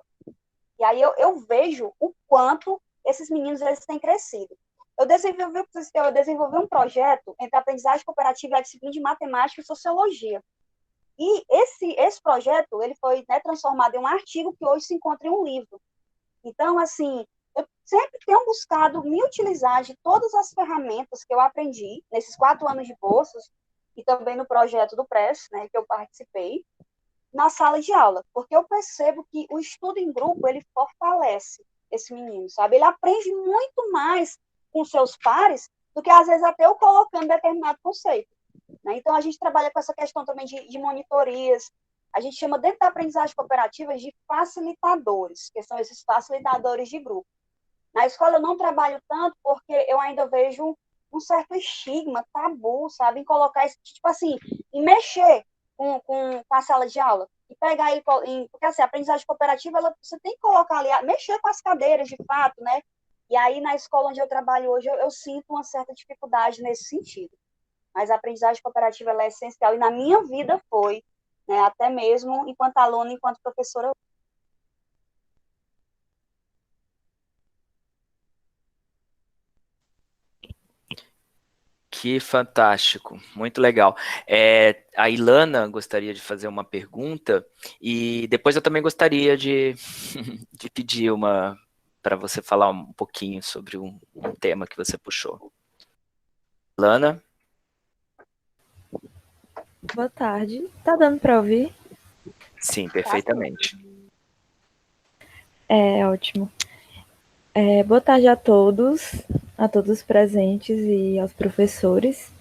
E aí eu vejo o quanto esses meninos eles têm crescido. Eu desenvolvi um projeto entre a aprendizagem cooperativa e a disciplina de matemática e sociologia. E esse projeto, ele foi, né, transformado em um artigo que hoje se encontra em um livro. Então, assim, eu sempre tenho buscado me utilizar de todas as ferramentas que eu aprendi nesses 4 anos de bolsas e também no projeto do PRESS, né, que eu participei, na sala de aula, porque eu percebo que o estudo em grupo, ele fortalece esse menino, sabe? Ele aprende muito mais com seus pares do que, às vezes, até eu colocando determinado conceito, né? Então, a gente trabalha com essa questão também de monitorias, a gente chama dentro da aprendizagem cooperativa de facilitadores, que são esses facilitadores de grupo. Na escola eu não trabalho tanto porque eu ainda vejo um certo estigma, tabu, sabe, em colocar esse, tipo assim, em mexer com a sala de aula. E pegar aí, porque assim, a aprendizagem cooperativa, você tem que colocar ali, mexer com as cadeiras de fato, né? E aí na escola onde eu trabalho hoje, eu sinto uma certa dificuldade nesse sentido. Mas a aprendizagem cooperativa ela é essencial, e na minha vida foi, né, até mesmo enquanto aluna, enquanto professora. Que fantástico, muito legal. A Ilana gostaria de fazer uma pergunta e depois eu também gostaria de, de pedir uma para você falar um pouquinho sobre um tema que você puxou. Ilana? Boa tarde. Tá dando para ouvir? Sim, perfeitamente. Ótimo. Boa tarde a todos os presentes e aos professores.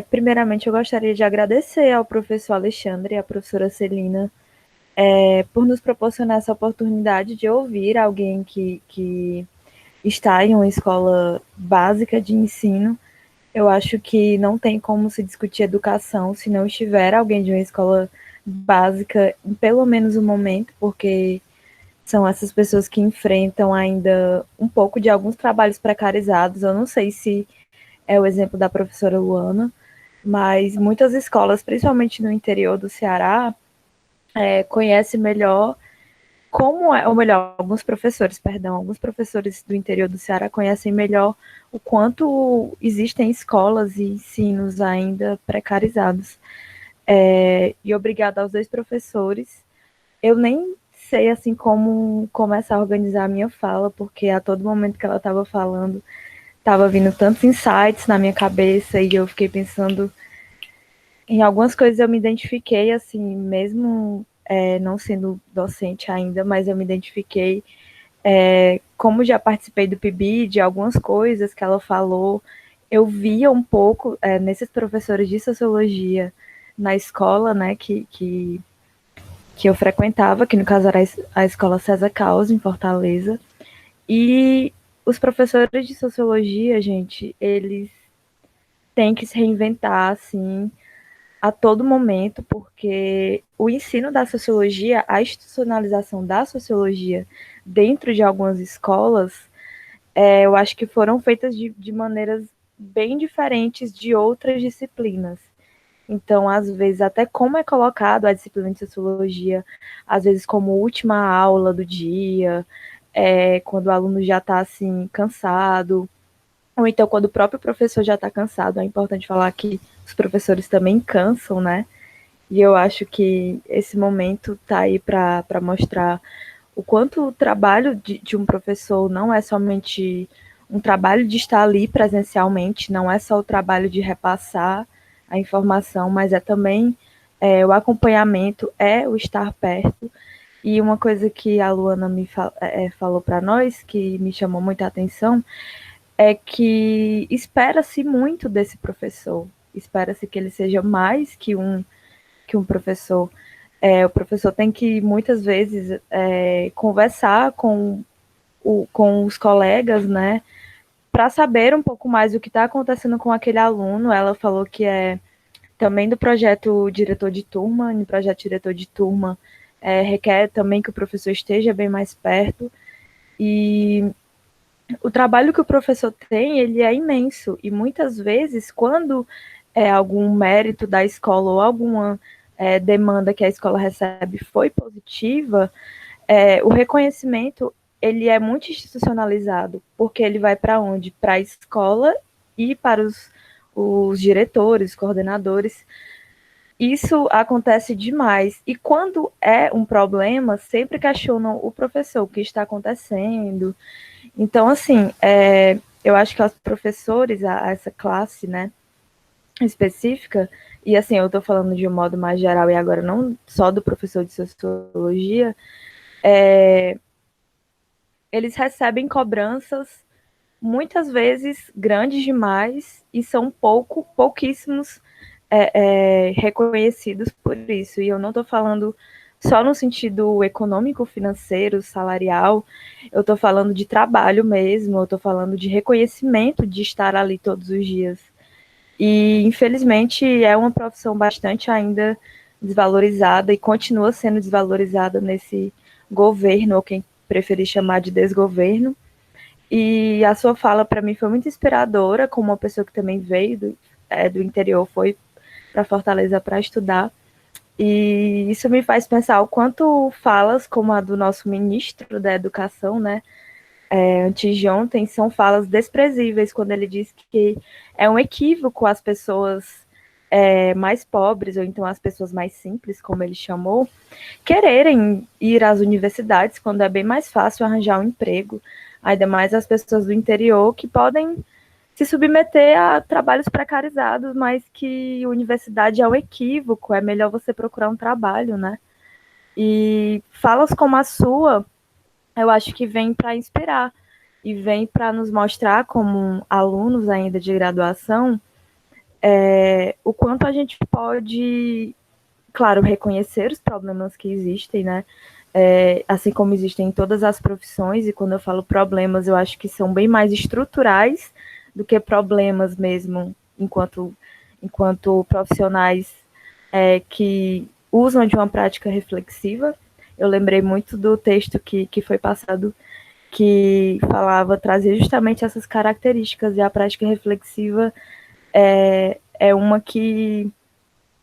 Primeiramente, eu gostaria de agradecer ao professor Alexandre e à professora Celina por nos proporcionar essa oportunidade de ouvir alguém que está em uma escola básica de ensino. Eu acho que não tem como se discutir educação se não estiver alguém de uma escola básica, em pelo menos um momento, porque são essas pessoas que enfrentam ainda um pouco de alguns trabalhos precarizados. Eu não sei se é o exemplo da professora Luana, mas muitas escolas, principalmente no interior do Ceará, conhecem melhor como é, ou melhor, alguns professores do interior do Ceará conhecem melhor o quanto existem escolas e ensinos ainda precarizados. E obrigada aos 2 professores. Eu nem sei assim como começar a organizar a minha fala, porque a todo momento que ela estava falando, estava vindo tantos insights na minha cabeça e eu fiquei pensando em algumas coisas. Eu me identifiquei assim, mesmo não sendo docente ainda, mas eu me identifiquei, como já participei do PIB, de algumas coisas que ela falou, eu via um pouco nesses professores de sociologia na escola, né, que eu frequentava, que no caso era a escola César Caos, em Fortaleza. E os professores de sociologia, gente, eles têm que se reinventar, assim, a todo momento, porque o ensino da sociologia, a institucionalização da sociologia dentro de algumas escolas, eu acho que foram feitas de maneiras bem diferentes de outras disciplinas. Então, às vezes, até como é colocado a disciplina de sociologia, às vezes como última aula do dia, quando o aluno já está assim cansado, ou então quando o próprio professor já está cansado. É importante falar que os professores também cansam, né? E eu acho que esse momento está aí para mostrar o quanto o trabalho de um professor não é somente um trabalho de estar ali presencialmente, não é só o trabalho de repassar a informação, mas é também o acompanhamento, o estar perto. E uma coisa que a Luana falou para nós, que me chamou muita atenção, é que espera-se muito desse professor, espera-se que ele seja mais que um professor. O professor tem que, muitas vezes, conversar com os colegas, né, para saber um pouco mais o que está acontecendo com aquele aluno. Ela falou que é também do projeto diretor de turma, no projeto diretor de turma requer também que o professor esteja bem mais perto, e o trabalho que o professor tem, ele é imenso, e muitas vezes, quando algum mérito da escola ou alguma demanda que a escola recebe foi positiva, o reconhecimento ele é muito institucionalizado, porque ele vai para onde? Para a escola e para os diretores, coordenadores, Isso acontece demais. E quando é um problema, sempre questionam o professor, o que está acontecendo. Então, assim, eu acho que os professores, essa classe, né, específica, e assim, eu estou falando de um modo mais geral e agora não só do professor de sociologia, eles recebem cobranças muitas vezes grandes demais e são pouquíssimos reconhecidos por isso. E eu não estou falando só no sentido econômico, financeiro, salarial, eu estou falando de trabalho mesmo, eu estou falando de reconhecimento de estar ali todos os dias. E, infelizmente, é uma profissão bastante ainda desvalorizada e continua sendo desvalorizada nesse governo, ou quem preferir chamar de desgoverno. E a sua fala, para mim, foi muito inspiradora, como uma pessoa que também veio do interior, foi para Fortaleza para estudar. E isso me faz pensar o quanto falas como a do nosso ministro da Educação, né, antes de ontem, são falas desprezíveis, quando ele diz que é um equívoco as pessoas mais pobres, ou então as pessoas mais simples, como ele chamou, quererem ir às universidades, quando é bem mais fácil arranjar um emprego, ainda mais as pessoas do interior que podem se submeter a trabalhos precarizados, mas que universidade é um equívoco, é melhor você procurar um trabalho, né? E falas como a sua, eu acho que vem para inspirar e vem para nos mostrar, como alunos ainda de graduação, o quanto a gente pode, claro, reconhecer os problemas que existem, né? Assim como existem em todas as profissões, e quando eu falo problemas, eu acho que são bem mais estruturais do que problemas mesmo, enquanto profissionais que usam de uma prática reflexiva. Eu lembrei muito do texto que foi passado, que falava, trazia justamente essas características, e a prática reflexiva é uma que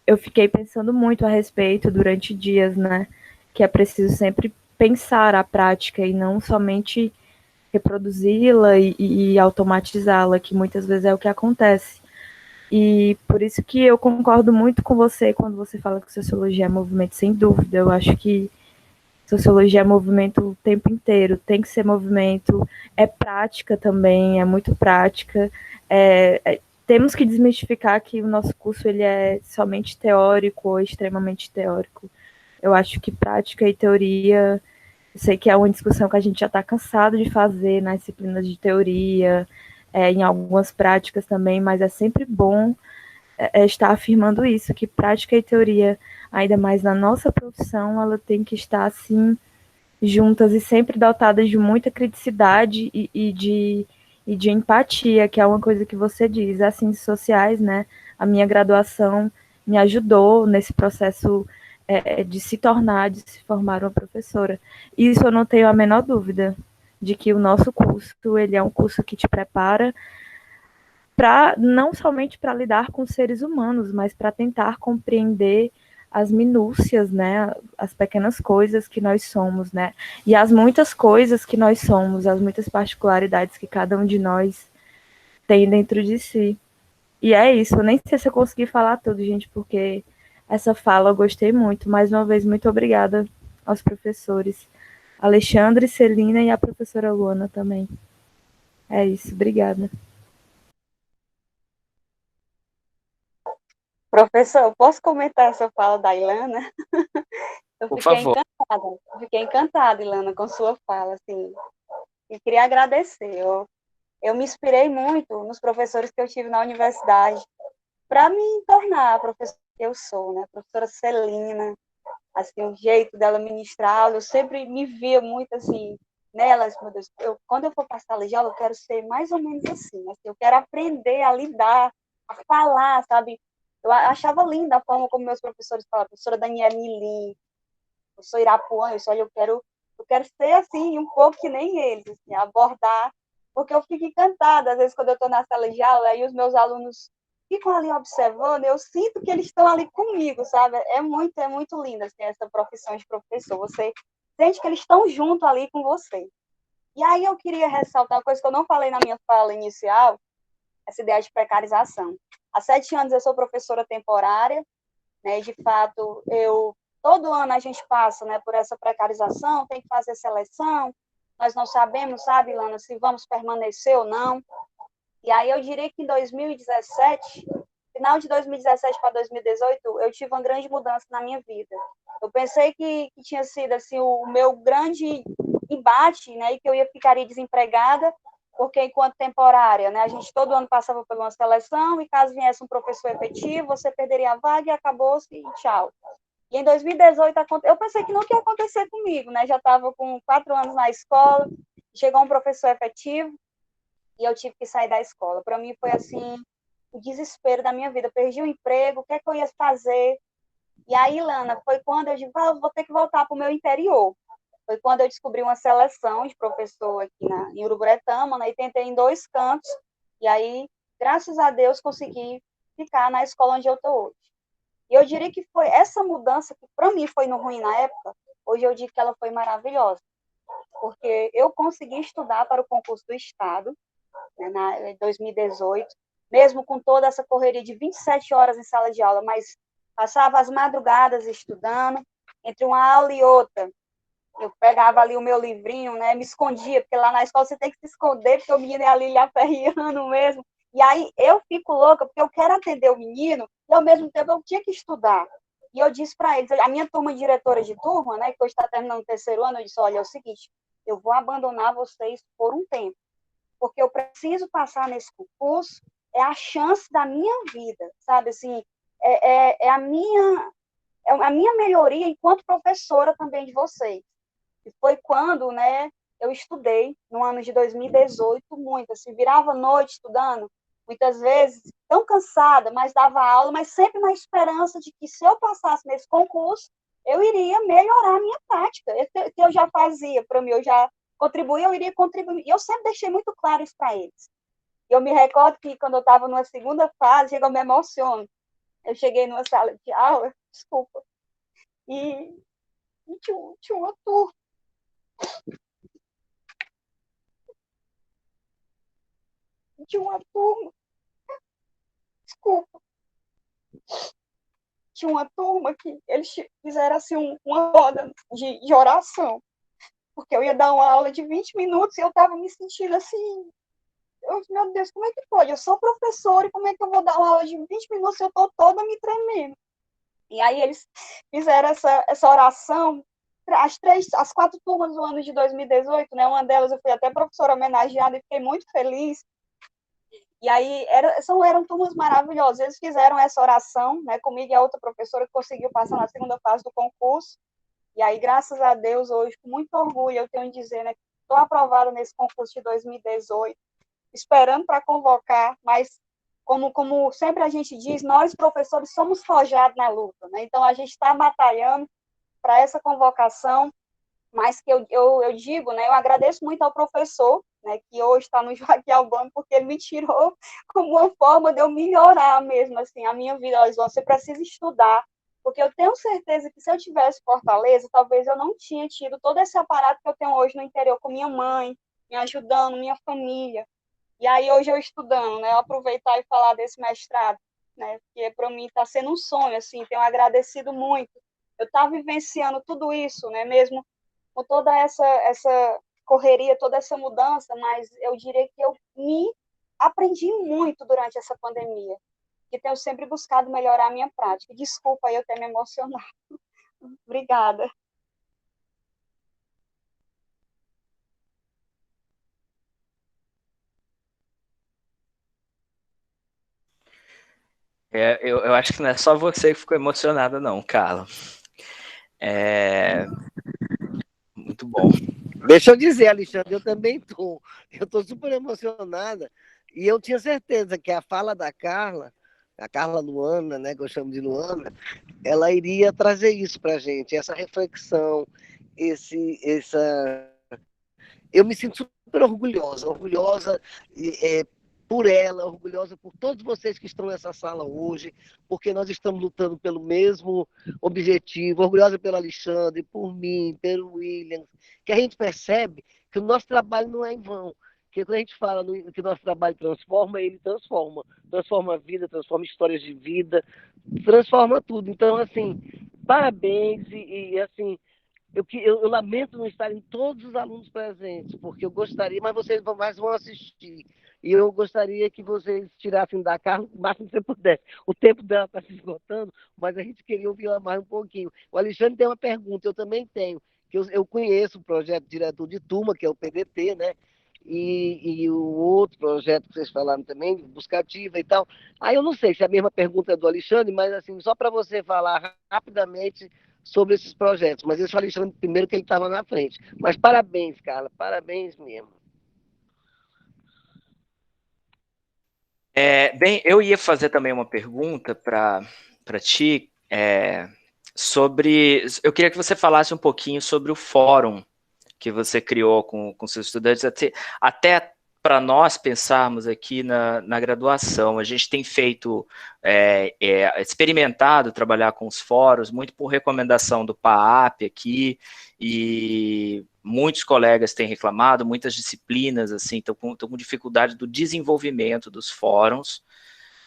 eu fiquei pensando muito a respeito durante dias, né? Que é preciso sempre pensar a prática e não somente reproduzi-la e automatizá-la, que muitas vezes é o que acontece. E por isso que eu concordo muito com você quando você fala que sociologia é movimento, sem dúvida. Eu acho que sociologia é movimento o tempo inteiro, tem que ser movimento, é prática também, é muito prática. Temos que desmistificar que o nosso curso ele é somente teórico ou extremamente teórico. Eu acho que prática e teoria, eu sei que é uma discussão que a gente já está cansado de fazer nas disciplinas de teoria, em algumas práticas também, mas é sempre bom estar afirmando isso, que prática e teoria, ainda mais na nossa profissão, ela tem que estar assim juntas e sempre dotadas de muita criticidade e de empatia, que é uma coisa que você diz. As ciências sociais, né? A minha graduação me ajudou nesse processo de se tornar, de se formar uma professora. Isso eu não tenho a menor dúvida de que o nosso curso, ele é um curso que te prepara para não somente para lidar com seres humanos, mas para tentar compreender as minúcias, né, as pequenas coisas que nós somos, né, e as muitas coisas que nós somos, as muitas particularidades que cada um de nós tem dentro de si. E é isso, eu nem sei se eu consegui falar tudo, gente, porque essa fala eu gostei muito. Mais uma vez, muito obrigada aos professores Alexandre, Celina e a professora Luana também. É isso, obrigada. Professor, eu posso comentar essa fala da Ilana? Eu Por favor. fiquei encantada, Ilana, com sua fala, assim, e queria agradecer. Eu me inspirei muito nos professores que eu tive na universidade para me tornar a professora que eu sou, né? A professora Celina, assim, o jeito dela ministrar, eu sempre me via muito assim nelas, meu Deus, quando eu for para a sala de aula, eu quero ser mais ou menos assim, eu quero aprender a lidar, a falar, sabe? Eu achava linda a forma como meus professores falavam, a professora Daniela Milim, o professor Irapuã, olha, eu quero ser assim, um pouco que nem eles, assim, abordar, porque eu fico encantada, às vezes, quando eu estou na sala de aula, e os meus alunos ficam ali observando, eu sinto que eles estão ali comigo, sabe? É muito linda, assim, essa profissão de professor, você sente que eles estão junto ali com você. E aí eu queria ressaltar uma coisa que eu não falei na minha fala inicial, essa ideia de precarização. Há 7 anos eu sou professora temporária, né? De fato, todo ano a gente passa, né, por essa precarização, tem que fazer seleção, nós não sabemos, sabe, Lana, se vamos permanecer ou não. E aí eu diria que em 2017, final de 2017 para 2018, eu tive uma grande mudança na minha vida. Eu pensei que tinha sido assim o meu grande embate, né, e que eu ficaria desempregada, porque enquanto temporária, né, a gente todo ano passava por uma seleção e caso viesse um professor efetivo, você perderia a vaga e acabou-se e tchau. E em 2018, eu pensei que não ia acontecer comigo, né? Já estava com 4 anos na escola, chegou um professor efetivo e eu tive que sair da escola. Para mim foi assim, o desespero da minha vida. Eu perdi o emprego, o que é que eu ia fazer? E aí, Lana, foi quando eu disse, vou ter que voltar para o meu interior. Foi quando eu descobri uma seleção de professor aqui em Uruburetama, né? E tentei em 2 cantos. E aí, graças a Deus, consegui ficar na escola onde eu estou hoje. E eu diria que foi essa mudança que para mim foi no ruim na época, hoje eu digo que ela foi maravilhosa, porque eu consegui estudar para o concurso do Estado, né, em 2018, mesmo com toda essa correria de 27 horas em sala de aula, mas passava as madrugadas estudando, entre uma aula e outra, eu pegava ali o meu livrinho, né, me escondia, porque lá na escola você tem que se esconder, porque o menino é ali lhe aperreando mesmo. E aí eu fico louca, porque eu quero atender o menino, e ao mesmo tempo eu tinha que estudar. E eu disse para eles, a minha turma diretora de turma, né, que hoje está terminando o 3º ano, eu disse, olha, é o seguinte, eu vou abandonar vocês por um tempo, porque eu preciso passar nesse concurso, é a chance da minha vida, sabe, assim, é a minha melhoria enquanto professora também de vocês. E foi quando, né, eu estudei, no ano de 2018, muito, assim, virava noite estudando, muitas vezes tão cansada, mas dava aula, mas sempre na esperança de que se eu passasse nesse concurso, eu iria melhorar a minha prática, que eu já fazia para mim, eu já contribuía, eu iria contribuir, e eu sempre deixei muito claro isso para eles. Eu me recordo que quando eu estava numa segunda fase, eu me emociono, eu cheguei numa sala de aula, desculpa, e tinha uma turma, desculpa, tinha uma turma que eles fizeram assim uma roda de oração, porque eu ia dar uma aula de 20 minutos e eu estava me sentindo assim, meu Deus, como é que pode? Eu sou professora e como é que eu vou dar uma aula de 20 minutos se eu estou toda me tremendo? E aí eles fizeram essa oração, as 4 turmas do ano de 2018, né? Uma delas eu fui até professora homenageada e fiquei muito feliz. E aí eram turmas maravilhosas. Eles fizeram essa oração, né, comigo e a outra professora que conseguiu passar na segunda fase do concurso. E aí, graças a Deus, hoje, com muito orgulho, eu tenho que dizer, né, que estou aprovada nesse concurso de 2018, esperando para convocar, mas como sempre a gente diz, nós professores somos forjados na luta, né? Então a gente está batalhando para essa convocação, mas que eu digo, né, eu agradeço muito ao professor, né, que hoje está no Joaquim Albano, porque ele me tirou como uma forma de eu melhorar mesmo, assim, a minha vida. Olha, você precisa estudar, porque eu tenho certeza que se eu tivesse Fortaleza, talvez eu não tinha tido todo esse aparato que eu tenho hoje no interior com minha mãe, me ajudando, minha família. E aí hoje eu estudando, né, eu aproveitar e falar desse mestrado, né, que para mim está sendo um sonho, assim, tenho agradecido muito. Eu estava vivenciando tudo isso, né, mesmo com toda essa correria, toda essa mudança, mas eu diria que eu aprendi muito durante essa pandemia, e tenho sempre buscado melhorar a minha prática. Desculpa aí eu ter me emocionado. Obrigada. Eu acho que não é só você que ficou emocionada, não, Carla. Muito bom. Deixa eu dizer, Alexandre, eu também estou. Eu estou super emocionada. E eu tinha certeza que a fala da Carla, a Carla Luana, né, que eu chamo de Luana, ela iria trazer isso para a gente, essa reflexão, essa. Eu me sinto super orgulhosa por ela, orgulhosa por todos vocês que estão nessa sala hoje, porque nós estamos lutando pelo mesmo objetivo, orgulhosa pelo Alexandre, por mim, pelo William, que a gente percebe que o nosso trabalho não é em vão, Porque quando a gente fala que o nosso trabalho transforma, ele transforma. Transforma a vida, transforma histórias de vida, transforma tudo. Então, assim, parabéns assim, eu lamento não estar em todos os alunos presentes, porque eu gostaria, mas vocês mais vão assistir. E eu gostaria que vocês tirassem da Carla o máximo que você puder. O tempo dela está se esgotando, mas a gente queria ouvir ela mais um pouquinho. O Alexandre tem uma pergunta, eu também tenho, que eu conheço o projeto Diretor de Turma, que é o PDT, né? E o outro projeto que vocês falaram também, Buscativa e tal. Aí eu não sei se é a mesma pergunta do Alexandre, mas assim, só para você falar rapidamente sobre esses projetos. Mas esse é o Alexandre primeiro que ele estava na frente. Mas parabéns, Carla, parabéns mesmo. Bem, eu ia fazer também uma pergunta para ti sobre. Eu queria que você falasse um pouquinho sobre o fórum que você criou com seus estudantes, até para nós pensarmos aqui na graduação. A gente tem feito, experimentado trabalhar com os fóruns, muito por recomendação do PAAP aqui, e muitos colegas têm reclamado, muitas disciplinas, assim, estão com dificuldade do desenvolvimento dos fóruns,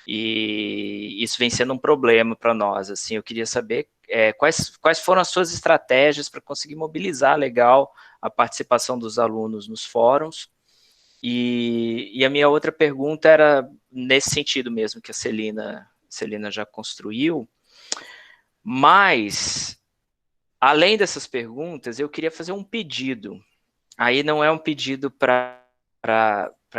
e isso vem sendo um problema para nós, assim. Eu queria saber quais foram as suas estratégias para conseguir mobilizar legal a participação dos alunos nos fóruns, e a minha outra pergunta era nesse sentido mesmo que a Celina já construiu, mas, além dessas perguntas, eu queria fazer um pedido. Aí não é um pedido para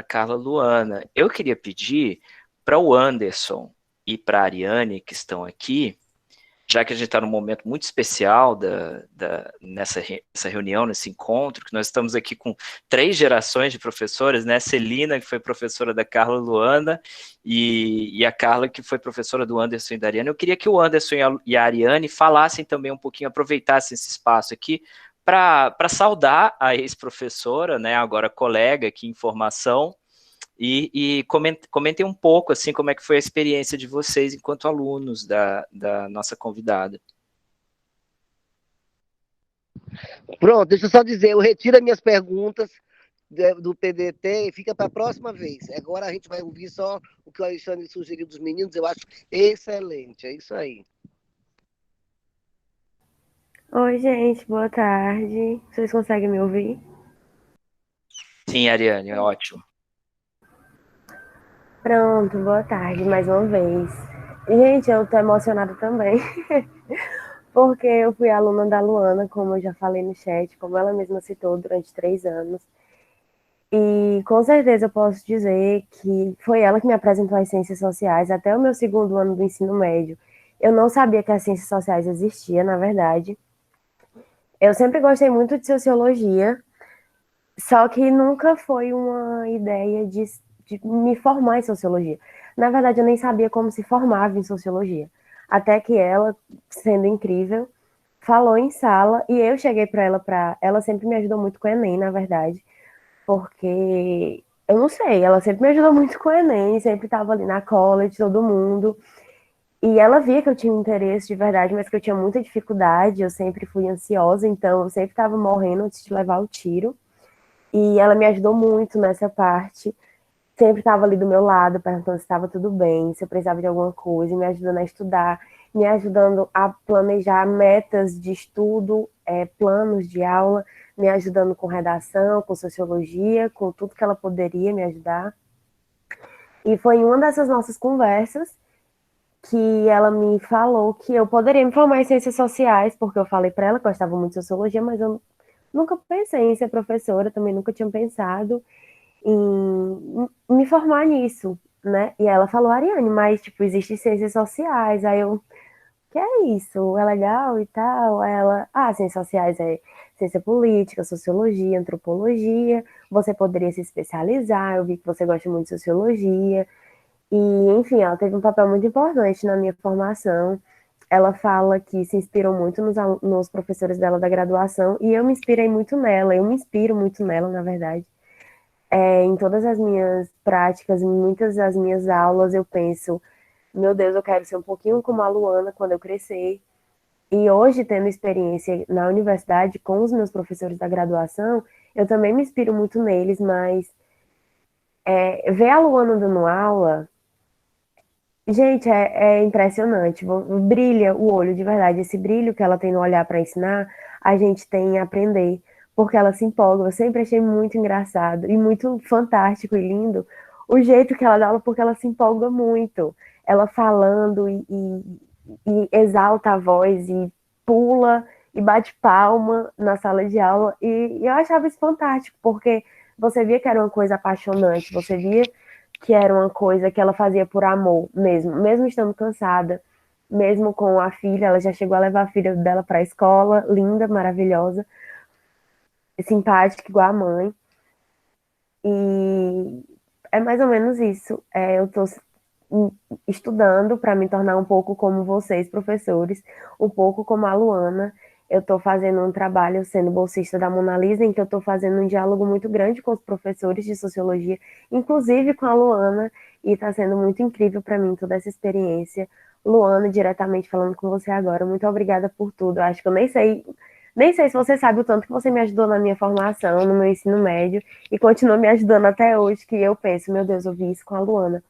Carla Luana, eu queria pedir para o Anderson e para a Ariane, que estão aqui, já que a gente está num momento muito especial nessa reunião, nesse encontro, que nós estamos aqui com 3 gerações de professores, né? Celina, que foi professora da Carla Luana, e a Carla, que foi professora do Anderson e da Ariane. Eu queria que o Anderson e a Ariane falassem também um pouquinho, aproveitassem esse espaço aqui para saudar a ex-professora, né? Agora colega aqui em formação, e comentem um pouco, assim, como é que foi a experiência de vocês enquanto alunos da nossa convidada. Pronto, deixa eu só dizer, eu retiro as minhas perguntas do PDT e fica para a próxima vez. Agora a gente vai ouvir só o que o Alexandre sugeriu dos meninos, eu acho excelente, é isso aí. Oi, gente, boa tarde. Vocês conseguem me ouvir? Sim, Ariane, ótimo. Pronto, boa tarde mais uma vez. Gente, eu tô emocionada também, porque eu fui aluna da Luana, como eu já falei no chat, como ela mesma citou, durante 3 anos. E com certeza eu posso dizer que foi ela que me apresentou as ciências sociais até o meu 2º ano do ensino médio. Eu não sabia que as ciências sociais existiam, na verdade. Eu sempre gostei muito de sociologia, só que nunca foi uma ideia de me formar em sociologia. Na verdade, eu nem sabia como se formava em sociologia. Até que ela, sendo incrível, falou em sala e eu cheguei para ela. Ela sempre me ajudou muito com o Enem, na verdade, porque eu não sei, ela sempre me ajudou muito com o Enem, sempre estava ali na cola de todo mundo. E ela via que eu tinha interesse de verdade, mas que eu tinha muita dificuldade, eu sempre fui ansiosa, então eu sempre estava morrendo antes de levar o tiro. E ela me ajudou muito nessa parte, sempre estava ali do meu lado, perguntando se estava tudo bem, se eu precisava de alguma coisa, me ajudando a estudar, me ajudando a planejar metas de estudo, planos de aula, me ajudando com redação, com sociologia, com tudo que ela poderia me ajudar. E foi em uma dessas nossas conversas que ela me falou que eu poderia me formar em ciências sociais, porque eu falei para ela que eu gostava muito de sociologia, mas eu nunca pensei em ser professora, também nunca tinha pensado em me formar nisso, né? E ela falou, Ariane, mas, tipo, existem ciências sociais. Aí eu, que é isso? É legal e tal? Aí ela, ciências sociais é ciência política, sociologia, antropologia, você poderia se especializar, eu vi que você gosta muito de sociologia. E, enfim, ela teve um papel muito importante na minha formação. Ela fala que se inspirou muito nos professores dela da graduação, e eu me inspirei muito nela, eu me inspiro muito nela, na verdade. Em todas as minhas práticas, em muitas das minhas aulas, eu penso, meu Deus, eu quero ser um pouquinho como a Luana quando eu crescer. E hoje, tendo experiência na universidade com os meus professores da graduação, eu também me inspiro muito neles, mas Ver a Luana dando aula, gente, é impressionante. Brilha o olho, de verdade. Esse brilho que ela tem no olhar para ensinar, a gente tem em aprender, porque ela se empolga. Eu sempre achei muito engraçado e muito fantástico e lindo o jeito que ela dá aula, porque ela se empolga muito. Ela falando e exalta a voz e pula e bate palma na sala de aula. E eu achava isso fantástico, porque você via que era uma coisa apaixonante, você via que era uma coisa que ela fazia por amor mesmo, mesmo estando cansada, mesmo com a filha, ela já chegou a levar a filha dela para a escola, linda, maravilhosa, simpática, igual a mãe. E é mais ou menos isso. Eu estou estudando para me tornar um pouco como vocês, professores, um pouco como a Luana. Eu estou fazendo um trabalho sendo bolsista da Mona Lisa, em que eu estou fazendo um diálogo muito grande com os professores de sociologia, inclusive com a Luana, e está sendo muito incrível para mim toda essa experiência. Luana, diretamente falando com você agora, muito obrigada por tudo. Eu acho que eu nem sei se você sabe o tanto que você me ajudou na minha formação, no meu ensino médio, e continua me ajudando até hoje, que eu penso, meu Deus, eu vi isso com a Luana.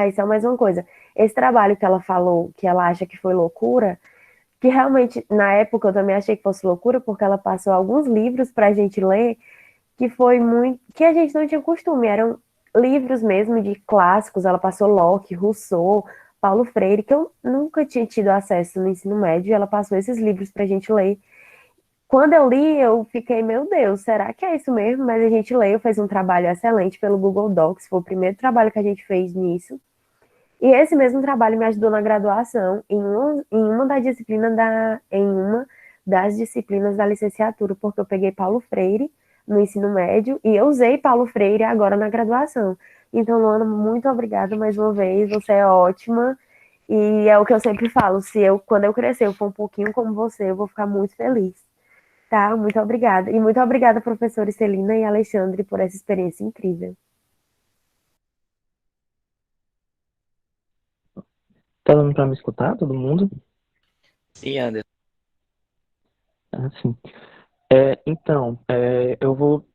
Isso é mais uma coisa. Esse trabalho que ela falou, que ela acha que foi loucura, que realmente, na época, eu também achei que fosse loucura, porque ela passou alguns livros para a gente ler, que foi muito, que a gente não tinha costume, eram livros mesmo de clássicos, ela passou Locke, Rousseau, Paulo Freire, que eu nunca tinha tido acesso no ensino médio, e ela passou esses livros para a gente ler. Quando eu li, eu fiquei, meu Deus, será que é isso mesmo? Mas a gente leu, fez um trabalho excelente pelo Google Docs, foi o primeiro trabalho que a gente fez nisso. E esse mesmo trabalho me ajudou na graduação, em uma das disciplinas da licenciatura, porque eu peguei Paulo Freire no ensino médio e eu usei Paulo Freire agora na graduação. Então, Luana, muito obrigada mais uma vez, você é ótima. E é o que eu sempre falo, quando eu crescer, eu for um pouquinho como você, eu vou ficar muito feliz. Tá? Muito obrigada. E muito obrigada, professores Celina e Alexandre, por essa experiência incrível. Tá dando pra me escutar, todo mundo? Sim, Anderson. Sim. Então, eu vou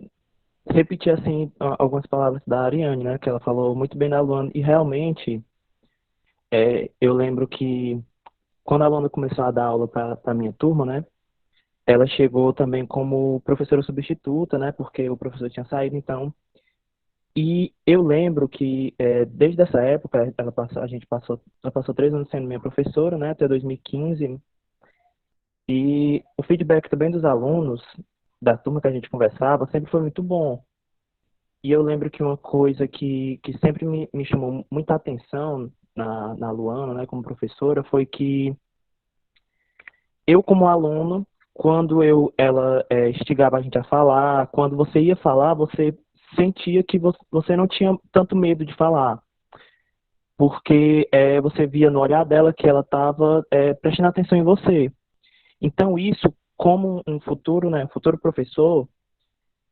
repetir, assim, algumas palavras da Ariane, né? Que ela falou muito bem da Luana. E realmente, eu lembro que quando a Luana começou a dar aula para minha turma, né? Ela chegou também como professora substituta, né? Porque o professor tinha saído, então. E eu lembro que desde essa época, ela passou 3 anos sendo minha professora, né? Até 2015. E o feedback também dos alunos, da turma que a gente conversava, sempre foi muito bom. E eu lembro que uma coisa que sempre me chamou muita atenção na Luana, né, como professora, foi que eu, como aluno, quando ela instigava a gente a falar, quando você ia falar, você sentia que você não tinha tanto medo de falar. Porque você via no olhar dela que ela estava prestando atenção em você. Então, isso, como um futuro, né, futuro professor,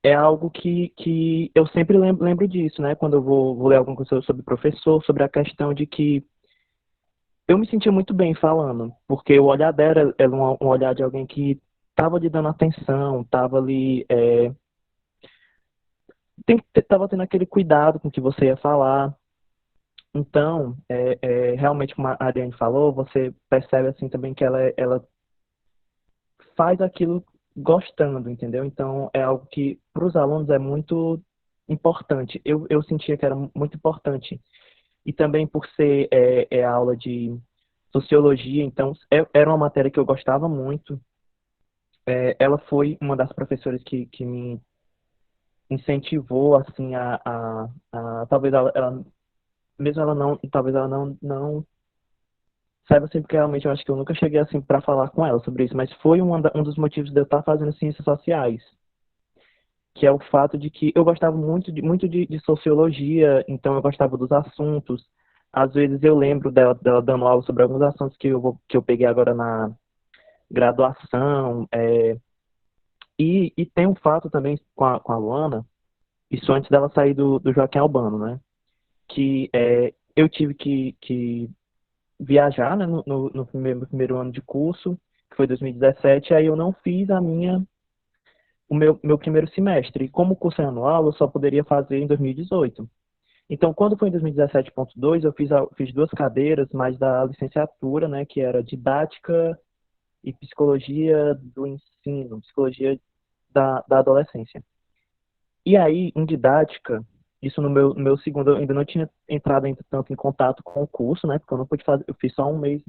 é algo que eu sempre lembro disso, né, quando eu vou ler alguma coisa sobre professor, sobre a questão de que eu me sentia muito bem falando, porque o olhar dela era um olhar de alguém que estava lhe dando atenção, estava ali, estava tendo aquele cuidado com o que você ia falar. Então, realmente, como a Ariane falou, você percebe assim também que ela faz aquilo gostando, entendeu? Então, é algo que para os alunos é muito importante. Eu sentia que era muito importante. E também por ser a aula de sociologia, então, era uma matéria que eu gostava muito. Ela foi uma das professoras que me incentivou, assim, talvez mesmo ela não, talvez ela não saiba assim, porque realmente eu acho que eu nunca cheguei assim para falar com ela sobre isso, mas foi um dos motivos de eu estar fazendo ciências sociais, que é o fato de que eu gostava muito de sociologia, então eu gostava dos assuntos. Às vezes eu lembro dela dando aula sobre alguns assuntos que eu peguei agora na graduação, e tem um fato também com a Luana, isso antes dela sair do Joaquim Albano, né? Que eu tive que viajar, né, no primeiro ano de curso, que foi 2017, aí eu não fiz o meu primeiro semestre. E como o curso é anual, eu só poderia fazer em 2018. Então, quando foi em 2017.2, eu fiz duas cadeiras, mais da licenciatura, né, que era didática e psicologia do ensino, psicologia da adolescência. E aí, em didática, isso no meu segundo, eu ainda não tinha entrado ainda tanto em contato com o curso, né, porque eu não pude fazer, eu fiz só um mês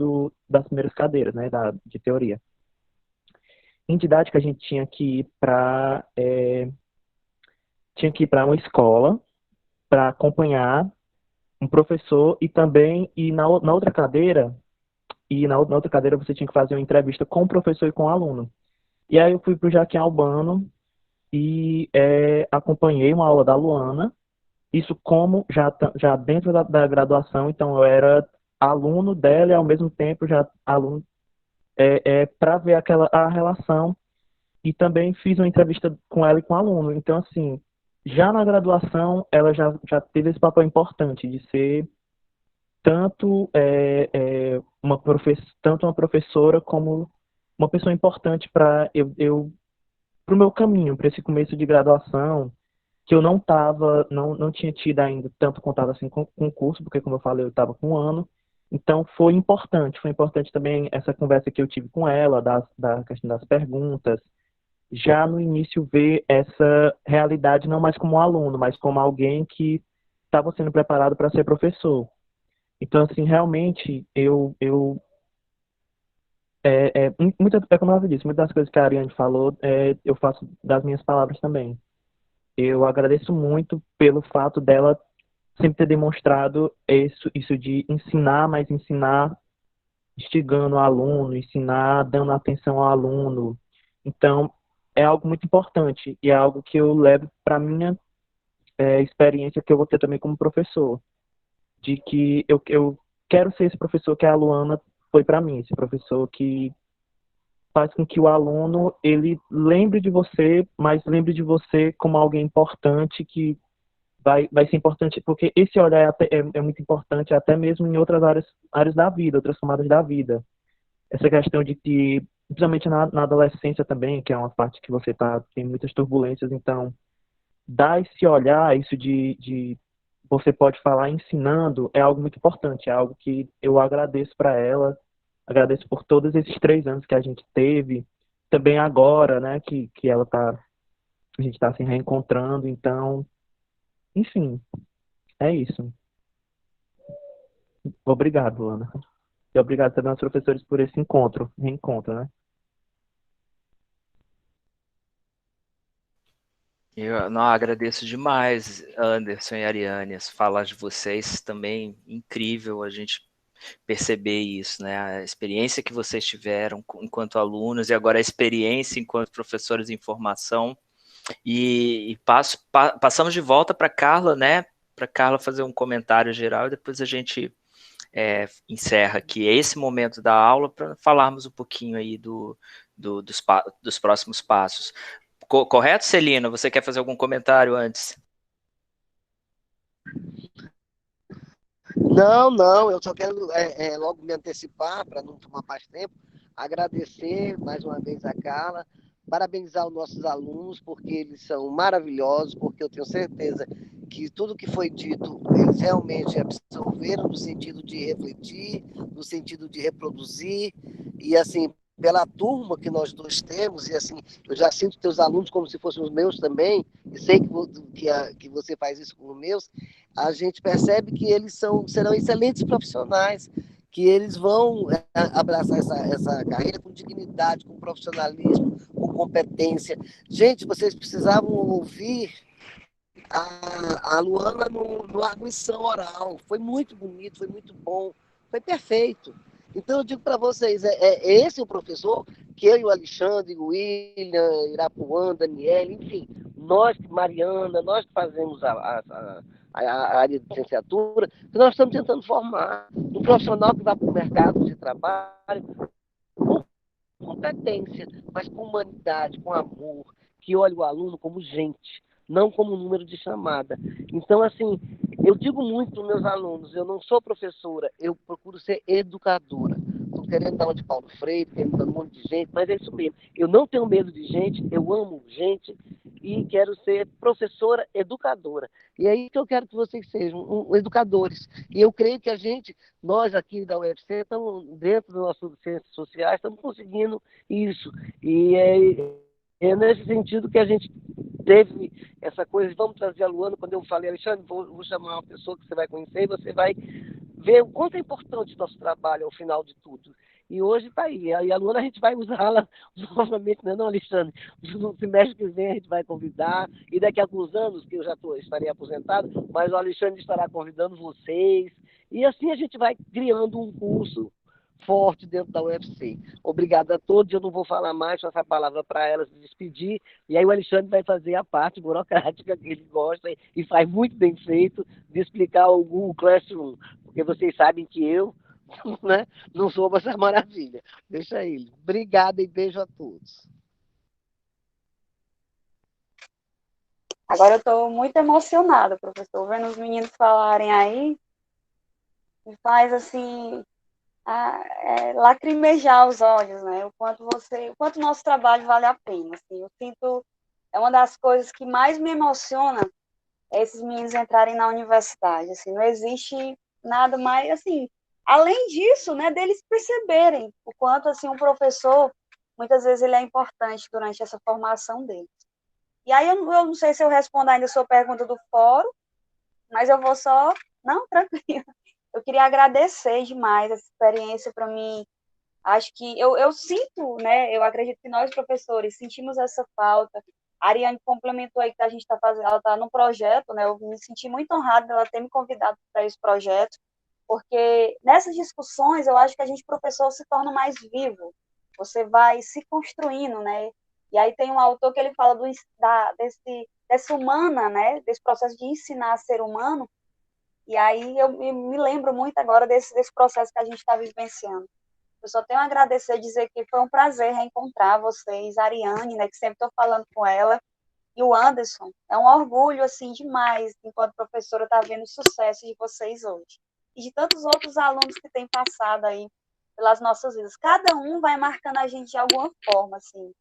das primeiras cadeiras, né, de teoria. Em didática, a gente tinha que ir para uma escola para acompanhar um professor e na outra cadeira, na outra cadeira você tinha que fazer uma entrevista com o professor e com o aluno. E aí eu fui para o Jaquim Albano e acompanhei uma aula da Luana, isso como já dentro da graduação, então eu era aluno dela e ao mesmo tempo já aluno para ver a relação, e também fiz uma entrevista com ela e com o aluno. Então, assim, já na graduação, ela já teve esse papel importante de ser tanto tanto uma professora como uma pessoa importante para para o meu caminho, para esse começo de graduação, que eu não tinha tido ainda tanto contato assim com o curso, porque, como eu falei, eu estava com um ano. Então, foi importante também essa conversa que eu tive com ela, da questão das perguntas, já no início ver essa realidade não mais como um aluno, mas como alguém que estava sendo preparado para ser professor. Então, assim, realmente, como ela disse, muitas das coisas que a Ariane falou, eu faço das minhas palavras também. Eu agradeço muito pelo fato dela sempre ter demonstrado isso de ensinar, mas ensinar instigando o aluno, ensinar dando atenção ao aluno. Então, é algo muito importante e é algo que eu levo para minha experiência que eu vou ter também como professor, de que eu quero ser esse professor que a Luana foi para mim, esse professor que faz com que o aluno ele lembre de você, mas lembre de você como alguém importante, que vai ser importante, porque esse olhar é muito importante até mesmo em outras áreas da vida, outras camadas da vida. Essa questão de que, principalmente na adolescência também, que é uma parte que você tem muitas turbulências, então, dar esse olhar, isso de você pode falar ensinando, é algo muito importante, é algo que eu agradeço para ela, agradeço por todos esses 3 anos que a gente teve, também agora, né, que a gente está se reencontrando, então, enfim, é isso. Obrigado, Ana. E obrigado também aos professores por esse reencontro, né? Eu não agradeço demais, Anderson e Ariane, as falas de vocês também incrível a gente perceber isso, né? A experiência que vocês tiveram enquanto alunos e agora a experiência enquanto professores em formação. E passamos de volta para Carla, né? Para Carla fazer um comentário geral e depois a gente encerra aqui esse momento da aula para falarmos um pouquinho aí dos próximos passos. Correto, Celina? Você quer fazer algum comentário antes? Não, eu só quero logo me antecipar, para não tomar mais tempo, agradecer mais uma vez a Carla, parabenizar os nossos alunos, porque eles são maravilhosos, porque eu tenho certeza que tudo que foi dito, eles realmente absorveram no sentido de refletir, no sentido de reproduzir, e assim, pela turma que nós dois temos, e assim, eu já sinto teus alunos como se fossem os meus também, e sei que você faz isso com os meus, a gente percebe que eles serão excelentes profissionais, que eles vão abraçar essa carreira com dignidade, com profissionalismo, com competência. Gente, vocês precisavam ouvir a Luana no Arguição Oral. Foi muito bonito, foi muito bom, foi perfeito. Então, eu digo para vocês, esse o professor que eu e o Alexandre, o William, Irapuã, Daniela, enfim, nós, Mariana, nós que fazemos a área de licenciatura, que nós estamos tentando formar um profissional que vá para o mercado de trabalho com competência, mas com humanidade, com amor, que olhe o aluno como gente, não como número de chamada. Então, assim, eu digo muito para os meus alunos, eu não sou professora, eu procuro ser educadora. Estou querendo dar uma de Paulo Freire, querendo dar um monte de gente, mas é isso mesmo. Eu não tenho medo de gente, eu amo gente, e quero ser professora educadora. E é aí que eu quero que vocês sejam educadores. E eu creio que nós aqui da UFC, estamos dentro das nossas ciências sociais, estamos conseguindo isso. E é nesse sentido que a gente teve essa coisa de vamos trazer a Luana. Quando eu falei, Alexandre, vou chamar uma pessoa que você vai conhecer e você vai ver o quanto é importante o nosso trabalho ao final de tudo. E hoje está aí. E a Luana a gente vai usá-la novamente, não, Alexandre? No semestre que vem a gente vai convidar, e daqui a alguns anos, que eu já estarei aposentado, mas o Alexandre estará convidando vocês. E assim a gente vai criando um curso forte dentro da UFC. Obrigado a todos. Eu não vou falar mais, só essa palavra para elas se despedir. E aí o Alexandre vai fazer a parte burocrática que ele gosta e faz muito bem feito de explicar o Google Classroom, porque vocês sabem que eu né, não sou essa maravilha. Deixa ele. Obrigada e beijo a todos. Agora eu estou muito emocionada, professor, vendo os meninos falarem aí, me faz assim lacrimejar os olhos, né? O quanto nosso trabalho vale a pena. Assim, eu sinto, é uma das coisas que mais me emociona é esses meninos entrarem na universidade. Assim, não existe nada mais, assim, além disso, né, deles perceberem o quanto assim um professor, muitas vezes ele é importante durante essa formação deles. E aí eu não sei se eu respondo ainda a sua pergunta do fórum, mas eu vou só, não, tranquilo. Eu queria agradecer demais essa experiência para mim. Acho que eu sinto, né? Eu acredito que nós, professores, sentimos essa falta. A Ariane complementou aí que a gente está fazendo, ela está no projeto, né? Eu me senti muito honrada dela ter me convidado para esse projeto, porque nessas discussões eu acho que a gente, professor, se torna mais vivo. Você vai se construindo, né? E aí tem um autor que ele fala dessa humana, né? Desse processo de ensinar a ser humano. E aí eu me lembro muito agora desse processo que a gente está vivenciando. Eu só tenho a agradecer e dizer que foi um prazer reencontrar vocês, a Ariane, né, que sempre estou falando com ela, e o Anderson. É um orgulho, assim, demais, enquanto professora, estar vendo o sucesso de vocês hoje. E de tantos outros alunos que têm passado aí pelas nossas vidas. Cada um vai marcando a gente de alguma forma, assim.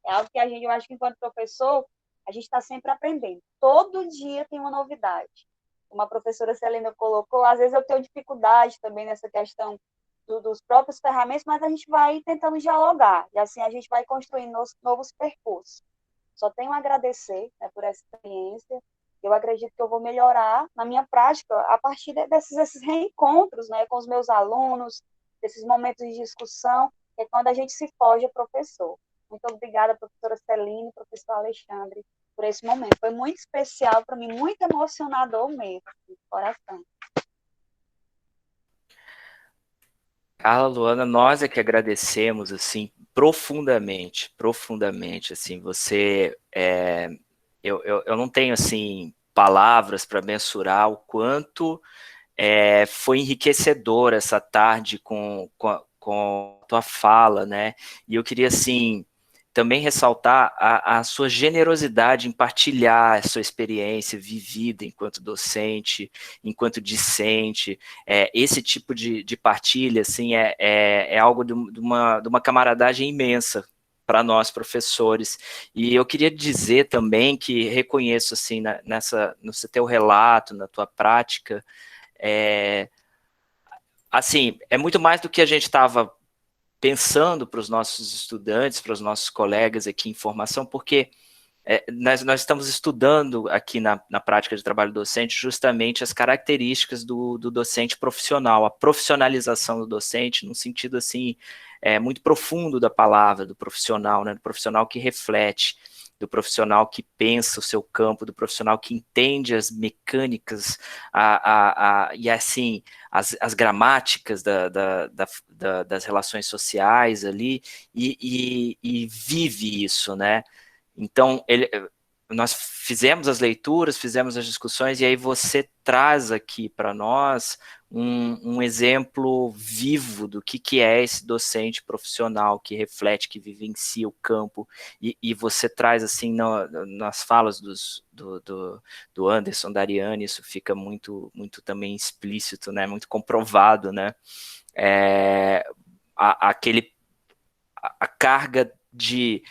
É algo que eu acho que enquanto professor, a gente está sempre aprendendo. Todo dia tem uma novidade. Como a professora Celina colocou, às vezes eu tenho dificuldade também nessa questão dos próprios ferramentas, mas a gente vai tentando dialogar, e assim a gente vai construindo novos percursos. Só tenho a agradecer, né, por essa experiência. Eu acredito que eu vou melhorar na minha prática a partir desses reencontros, né, com os meus alunos, desses momentos de discussão, que é quando a gente se forja professor. Muito obrigada, professora Celina e professor Alexandre, por esse momento. Foi muito especial para mim, muito emocionador mesmo, assim, de coração. Carla, Luana, nós é que agradecemos, assim, profundamente, assim, eu não tenho, assim, palavras para mensurar o quanto foi enriquecedor essa tarde com a tua fala, né, e eu queria, assim, também ressaltar a sua generosidade em partilhar a sua experiência vivida enquanto docente, enquanto discente. Esse tipo de partilha assim, é algo de uma camaradagem imensa para nós, professores. E eu queria dizer também que reconheço assim, no teu relato, na tua prática, assim, é muito mais do que a gente estava pensando para os nossos estudantes, para os nossos colegas aqui em formação, porque nós estamos estudando aqui na prática de trabalho docente justamente as características do docente profissional, a profissionalização do docente, num sentido assim, muito profundo da palavra, do profissional, né, do profissional que reflete, do profissional que pensa o seu campo, do profissional que entende as mecânicas e assim, as gramáticas das relações sociais ali, e vive isso, né? Então, nós fizemos as leituras, fizemos as discussões, e aí você traz aqui para nós um exemplo vivo do que é esse docente profissional que reflete, que vivencia o campo, e você traz assim nas falas do Anderson, da Ariane, isso fica muito, muito também explícito, né, muito comprovado, né, a carga de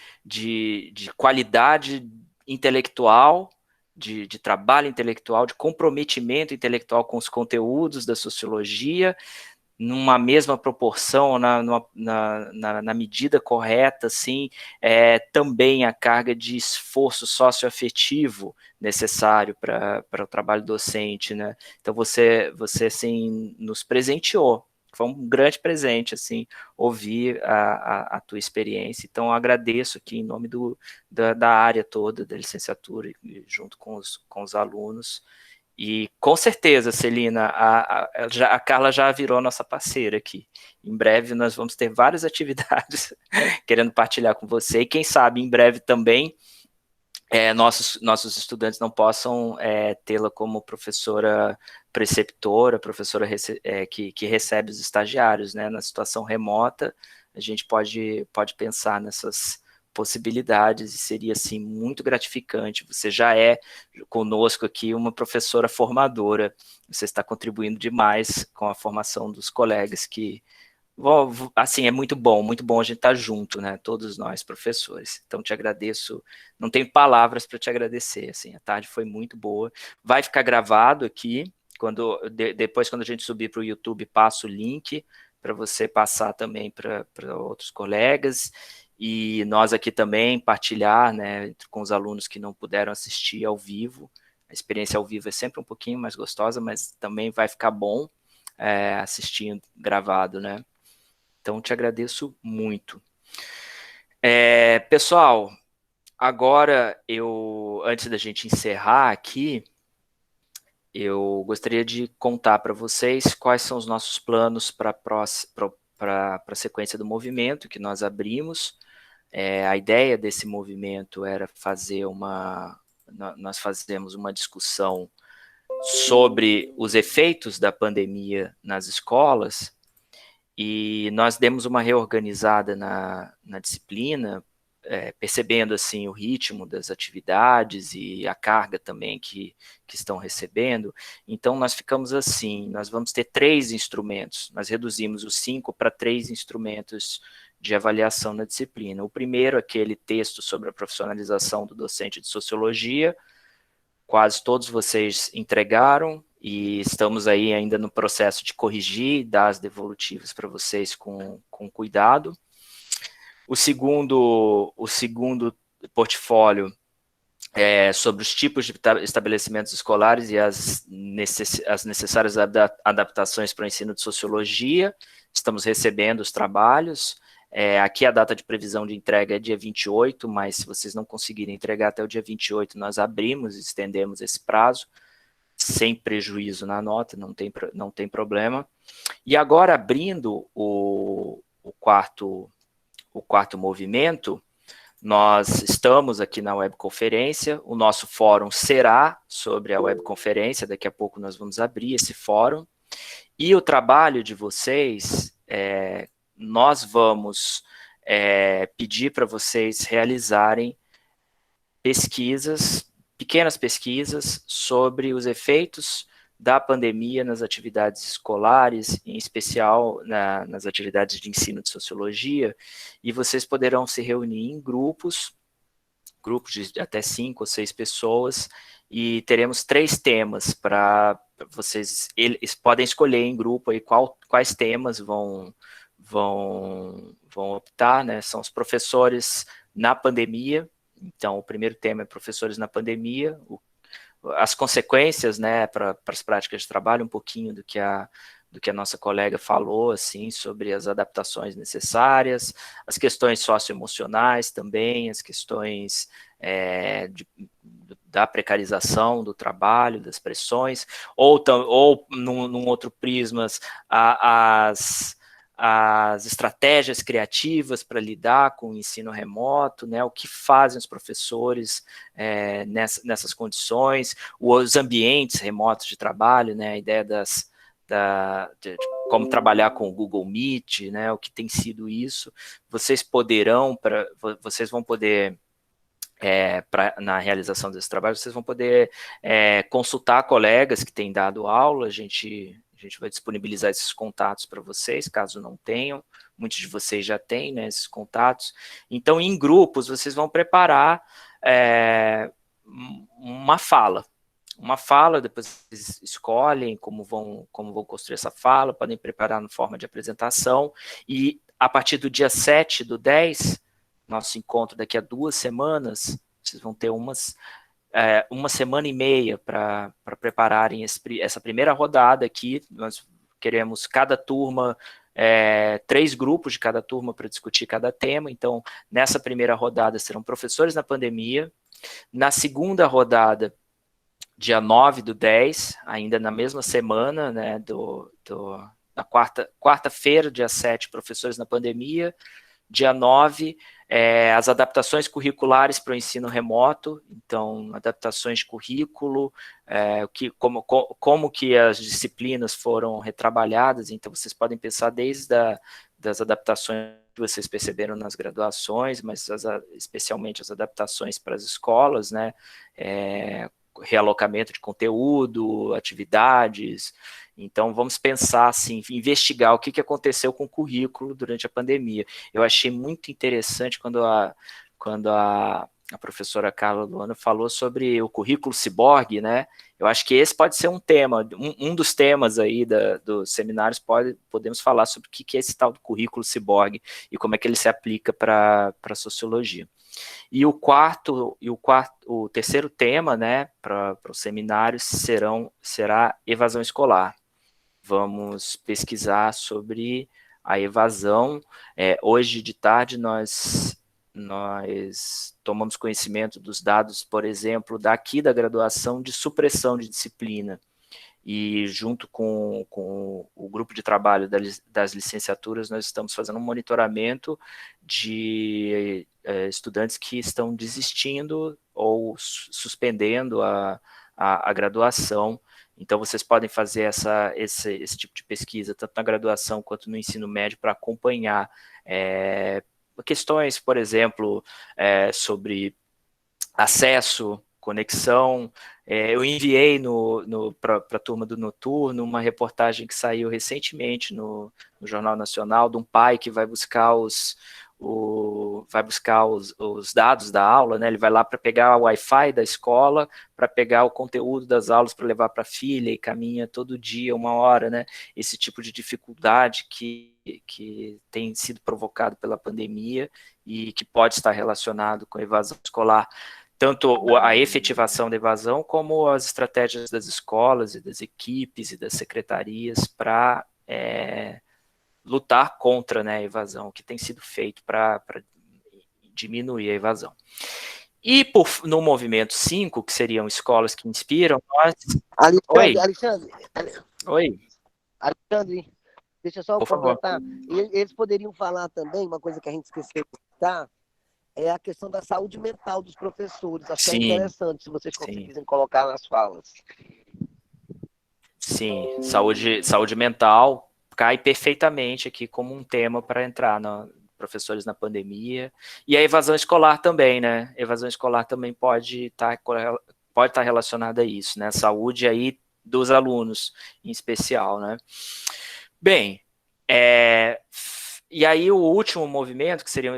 qualidade intelectual, de trabalho intelectual, de comprometimento intelectual com os conteúdos da sociologia, numa mesma proporção, na medida correta, assim, também a carga de esforço socioafetivo necessário para o trabalho docente, né? Então você assim, nos presenteou. Foi um grande presente, assim, ouvir a tua experiência. Então, eu agradeço aqui em nome da área toda da licenciatura, junto com os alunos. E com certeza, Celina, a Carla já virou nossa parceira aqui. Em breve nós vamos ter várias atividades querendo partilhar com você. E quem sabe, em breve também, nossos estudantes não possam tê-la como professora preceptora, professora que recebe os estagiários, né? Na situação remota, a gente pode pensar nessas possibilidades e seria, assim, muito gratificante. Você já é conosco aqui uma professora formadora, você está contribuindo demais com a formação dos colegas que, assim, é muito bom a gente estar junto, né, todos nós professores. Então, te agradeço, não tenho palavras para te agradecer, assim, a tarde foi muito boa. Vai ficar gravado aqui, depois quando a gente subir para o YouTube, passo o link para você passar também para outros colegas, e nós aqui também partilhar, né, com os alunos que não puderam assistir ao vivo. A experiência ao vivo é sempre um pouquinho mais gostosa, mas também vai ficar bom assistindo gravado, né? Então, te agradeço muito. Pessoal, agora antes da gente encerrar aqui, eu gostaria de contar para vocês quais são os nossos planos para a sequência do movimento que nós abrimos. A ideia desse movimento era nós fazemos uma discussão sobre os efeitos da pandemia nas escolas, e nós demos uma reorganizada na disciplina, percebendo assim o ritmo das atividades e a carga também que estão recebendo. Então nós ficamos assim, nós vamos ter 3 instrumentos, nós reduzimos os 5 para 3 instrumentos de avaliação na disciplina. O primeiro, aquele texto sobre a profissionalização do docente de sociologia, quase todos vocês entregaram, e estamos aí ainda no processo de corrigir e dar as devolutivas para vocês com cuidado. O segundo portfólio é sobre os tipos de estabelecimentos escolares e as necessárias adaptações para o ensino de sociologia. Estamos recebendo os trabalhos. Aqui a data de previsão de entrega é dia 28, mas se vocês não conseguirem entregar até o dia 28, nós abrimos e estendemos esse prazo, sem prejuízo na nota, não tem problema. E agora, abrindo o quarto movimento, nós estamos aqui na webconferência, o nosso fórum será sobre a webconferência, daqui a pouco nós vamos abrir esse fórum, e o trabalho de vocês, nós vamos pedir para vocês realizarem pequenas pesquisas sobre os efeitos da pandemia nas atividades escolares, em especial nas atividades de ensino de sociologia, e vocês poderão se reunir em grupos de até 5 ou 6 pessoas, e teremos 3 temas para vocês, eles podem escolher em grupo aí quais temas vão optar, né? São os professores na pandemia. Então, o primeiro tema é professores na pandemia, as consequências, né, para as práticas de trabalho, um pouquinho do que a nossa colega falou, assim, sobre as adaptações necessárias, as questões socioemocionais também, as questões da precarização do trabalho, das pressões, ou num outro prisma, as estratégias criativas para lidar com o ensino remoto, né, o que fazem os professores nessas condições, os ambientes remotos de trabalho, né, a ideia de como trabalhar com o Google Meet, né, o que tem sido isso. Vocês vão poder, na realização desse trabalho, vocês vão poder consultar colegas que têm dado aula. A gente vai disponibilizar esses contatos para vocês, caso não tenham, muitos de vocês já têm, né, esses contatos. Então, em grupos, vocês vão preparar uma fala, depois vocês escolhem como vão construir essa fala, podem preparar na forma de apresentação, e a partir do dia 7/10, nosso encontro daqui a 2 semanas, vocês vão ter uma semana e meia para prepararem essa primeira rodada aqui. Nós queremos cada turma, 3 grupos de cada turma para discutir cada tema. Então, nessa primeira rodada serão professores na pandemia. Na segunda rodada, dia 9/10, ainda na mesma semana, né, na quarta-feira, dia 7, professores na pandemia. Dia 9, as adaptações curriculares para o ensino remoto, então, adaptações de currículo, como que as disciplinas foram retrabalhadas. Então, vocês podem pensar desde das adaptações que vocês perceberam nas graduações, mas especialmente as adaptações para as escolas, né, realocamento de conteúdo, atividades. Então, vamos pensar, assim, investigar o que aconteceu com o currículo durante a pandemia. Eu achei muito interessante quando a professora Carla Luana falou sobre o currículo ciborgue, né? Eu acho que esse pode ser um tema, um dos temas aí dos seminários, podemos falar sobre o que é esse tal do currículo ciborgue e como é que ele se aplica para a sociologia. E o terceiro tema, né, para os seminários será evasão escolar. Vamos pesquisar sobre a evasão. Hoje de tarde nós tomamos conhecimento dos dados, por exemplo, daqui da graduação de supressão de disciplina. E junto com o grupo de trabalho das licenciaturas, nós estamos fazendo um monitoramento de estudantes que estão desistindo ou suspendendo a graduação. Então, vocês podem fazer esse tipo de pesquisa, tanto na graduação quanto no ensino médio, para acompanhar questões, por exemplo, sobre acesso, conexão. Eu enviei para a turma do Noturno uma reportagem que saiu recentemente no Jornal Nacional, de um pai que vai buscar os dados da aula, né? Ele vai lá para pegar o Wi-Fi da escola, para pegar o conteúdo das aulas para levar para a filha, e caminha todo dia 1 hora, né? Esse tipo de dificuldade que tem sido provocado pela pandemia e que pode estar relacionado com a evasão escolar. Tanto a efetivação da evasão, como as estratégias das escolas e das equipes e das secretarias para lutar contra, né, a evasão, o que tem sido feito para diminuir a evasão. E no movimento 5, que seriam escolas que inspiram, nós... Alexandre, deixa eu só completar. Eles poderiam falar também, uma coisa que a gente esqueceu de citar, é a questão da saúde mental dos professores. Acho que é interessante, se vocês conseguissem colocar nas falas. Sim, saúde mental cai perfeitamente aqui como um tema para entrar professores na pandemia. E a evasão escolar também, né? Evasão escolar também pode estar relacionada a isso, né? Saúde aí dos alunos, em especial, né? Bem, e aí o último movimento, que seria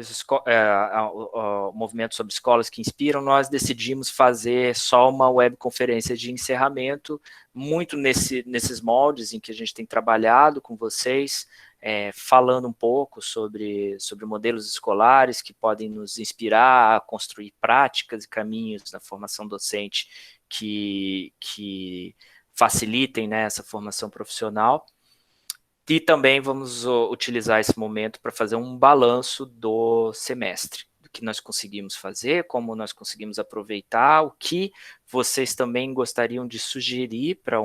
o movimento sobre escolas que inspiram, nós decidimos fazer só uma webconferência de encerramento, muito nesses moldes em que a gente tem trabalhado com vocês, falando um pouco sobre modelos escolares que podem nos inspirar a construir práticas e caminhos na formação docente que facilitem, né, essa formação profissional. E também vamos utilizar esse momento para fazer um balanço do semestre, do que nós conseguimos fazer, como nós conseguimos aproveitar, o que vocês também gostariam de sugerir para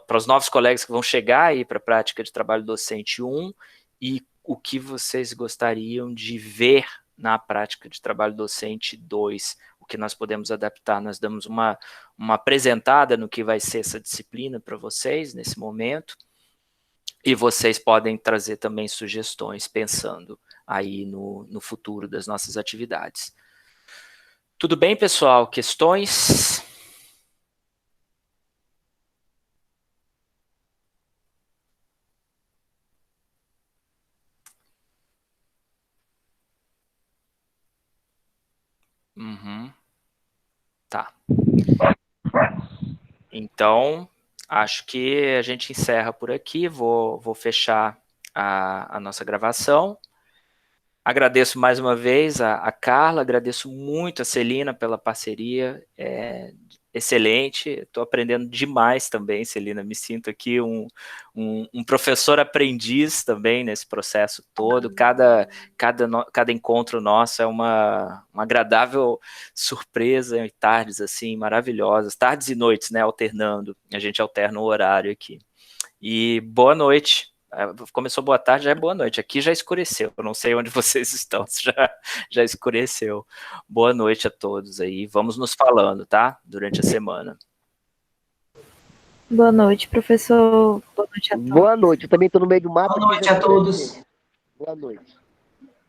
os novos colegas que vão chegar aí para a prática de trabalho docente 1, e o que vocês gostariam de ver na prática de trabalho docente 2, o que nós podemos adaptar. Nós damos uma apresentada no que vai ser essa disciplina para vocês nesse momento, e vocês podem trazer também sugestões pensando aí no futuro das nossas atividades. Tudo bem, pessoal? Questões? Uhum. Tá. Então, acho que a gente encerra por aqui. Vou fechar a nossa gravação. Agradeço mais uma vez a Carla, agradeço muito a Celina pela parceria, excelente, estou aprendendo demais também, Celina, me sinto aqui um professor aprendiz também nesse processo todo, cada encontro nosso é uma agradável surpresa, em tardes assim, maravilhosas, tardes e noites, né, alternando, a gente alterna o horário aqui. E boa noite. Começou boa tarde, já é boa noite. Aqui já escureceu. Eu não sei onde vocês estão, já escureceu. Boa noite a todos aí. Vamos nos falando, tá? Durante a semana. Boa noite, professor. Boa noite a todos. Boa noite. Eu também estou no meio do mato. Boa noite a todos. Boa noite.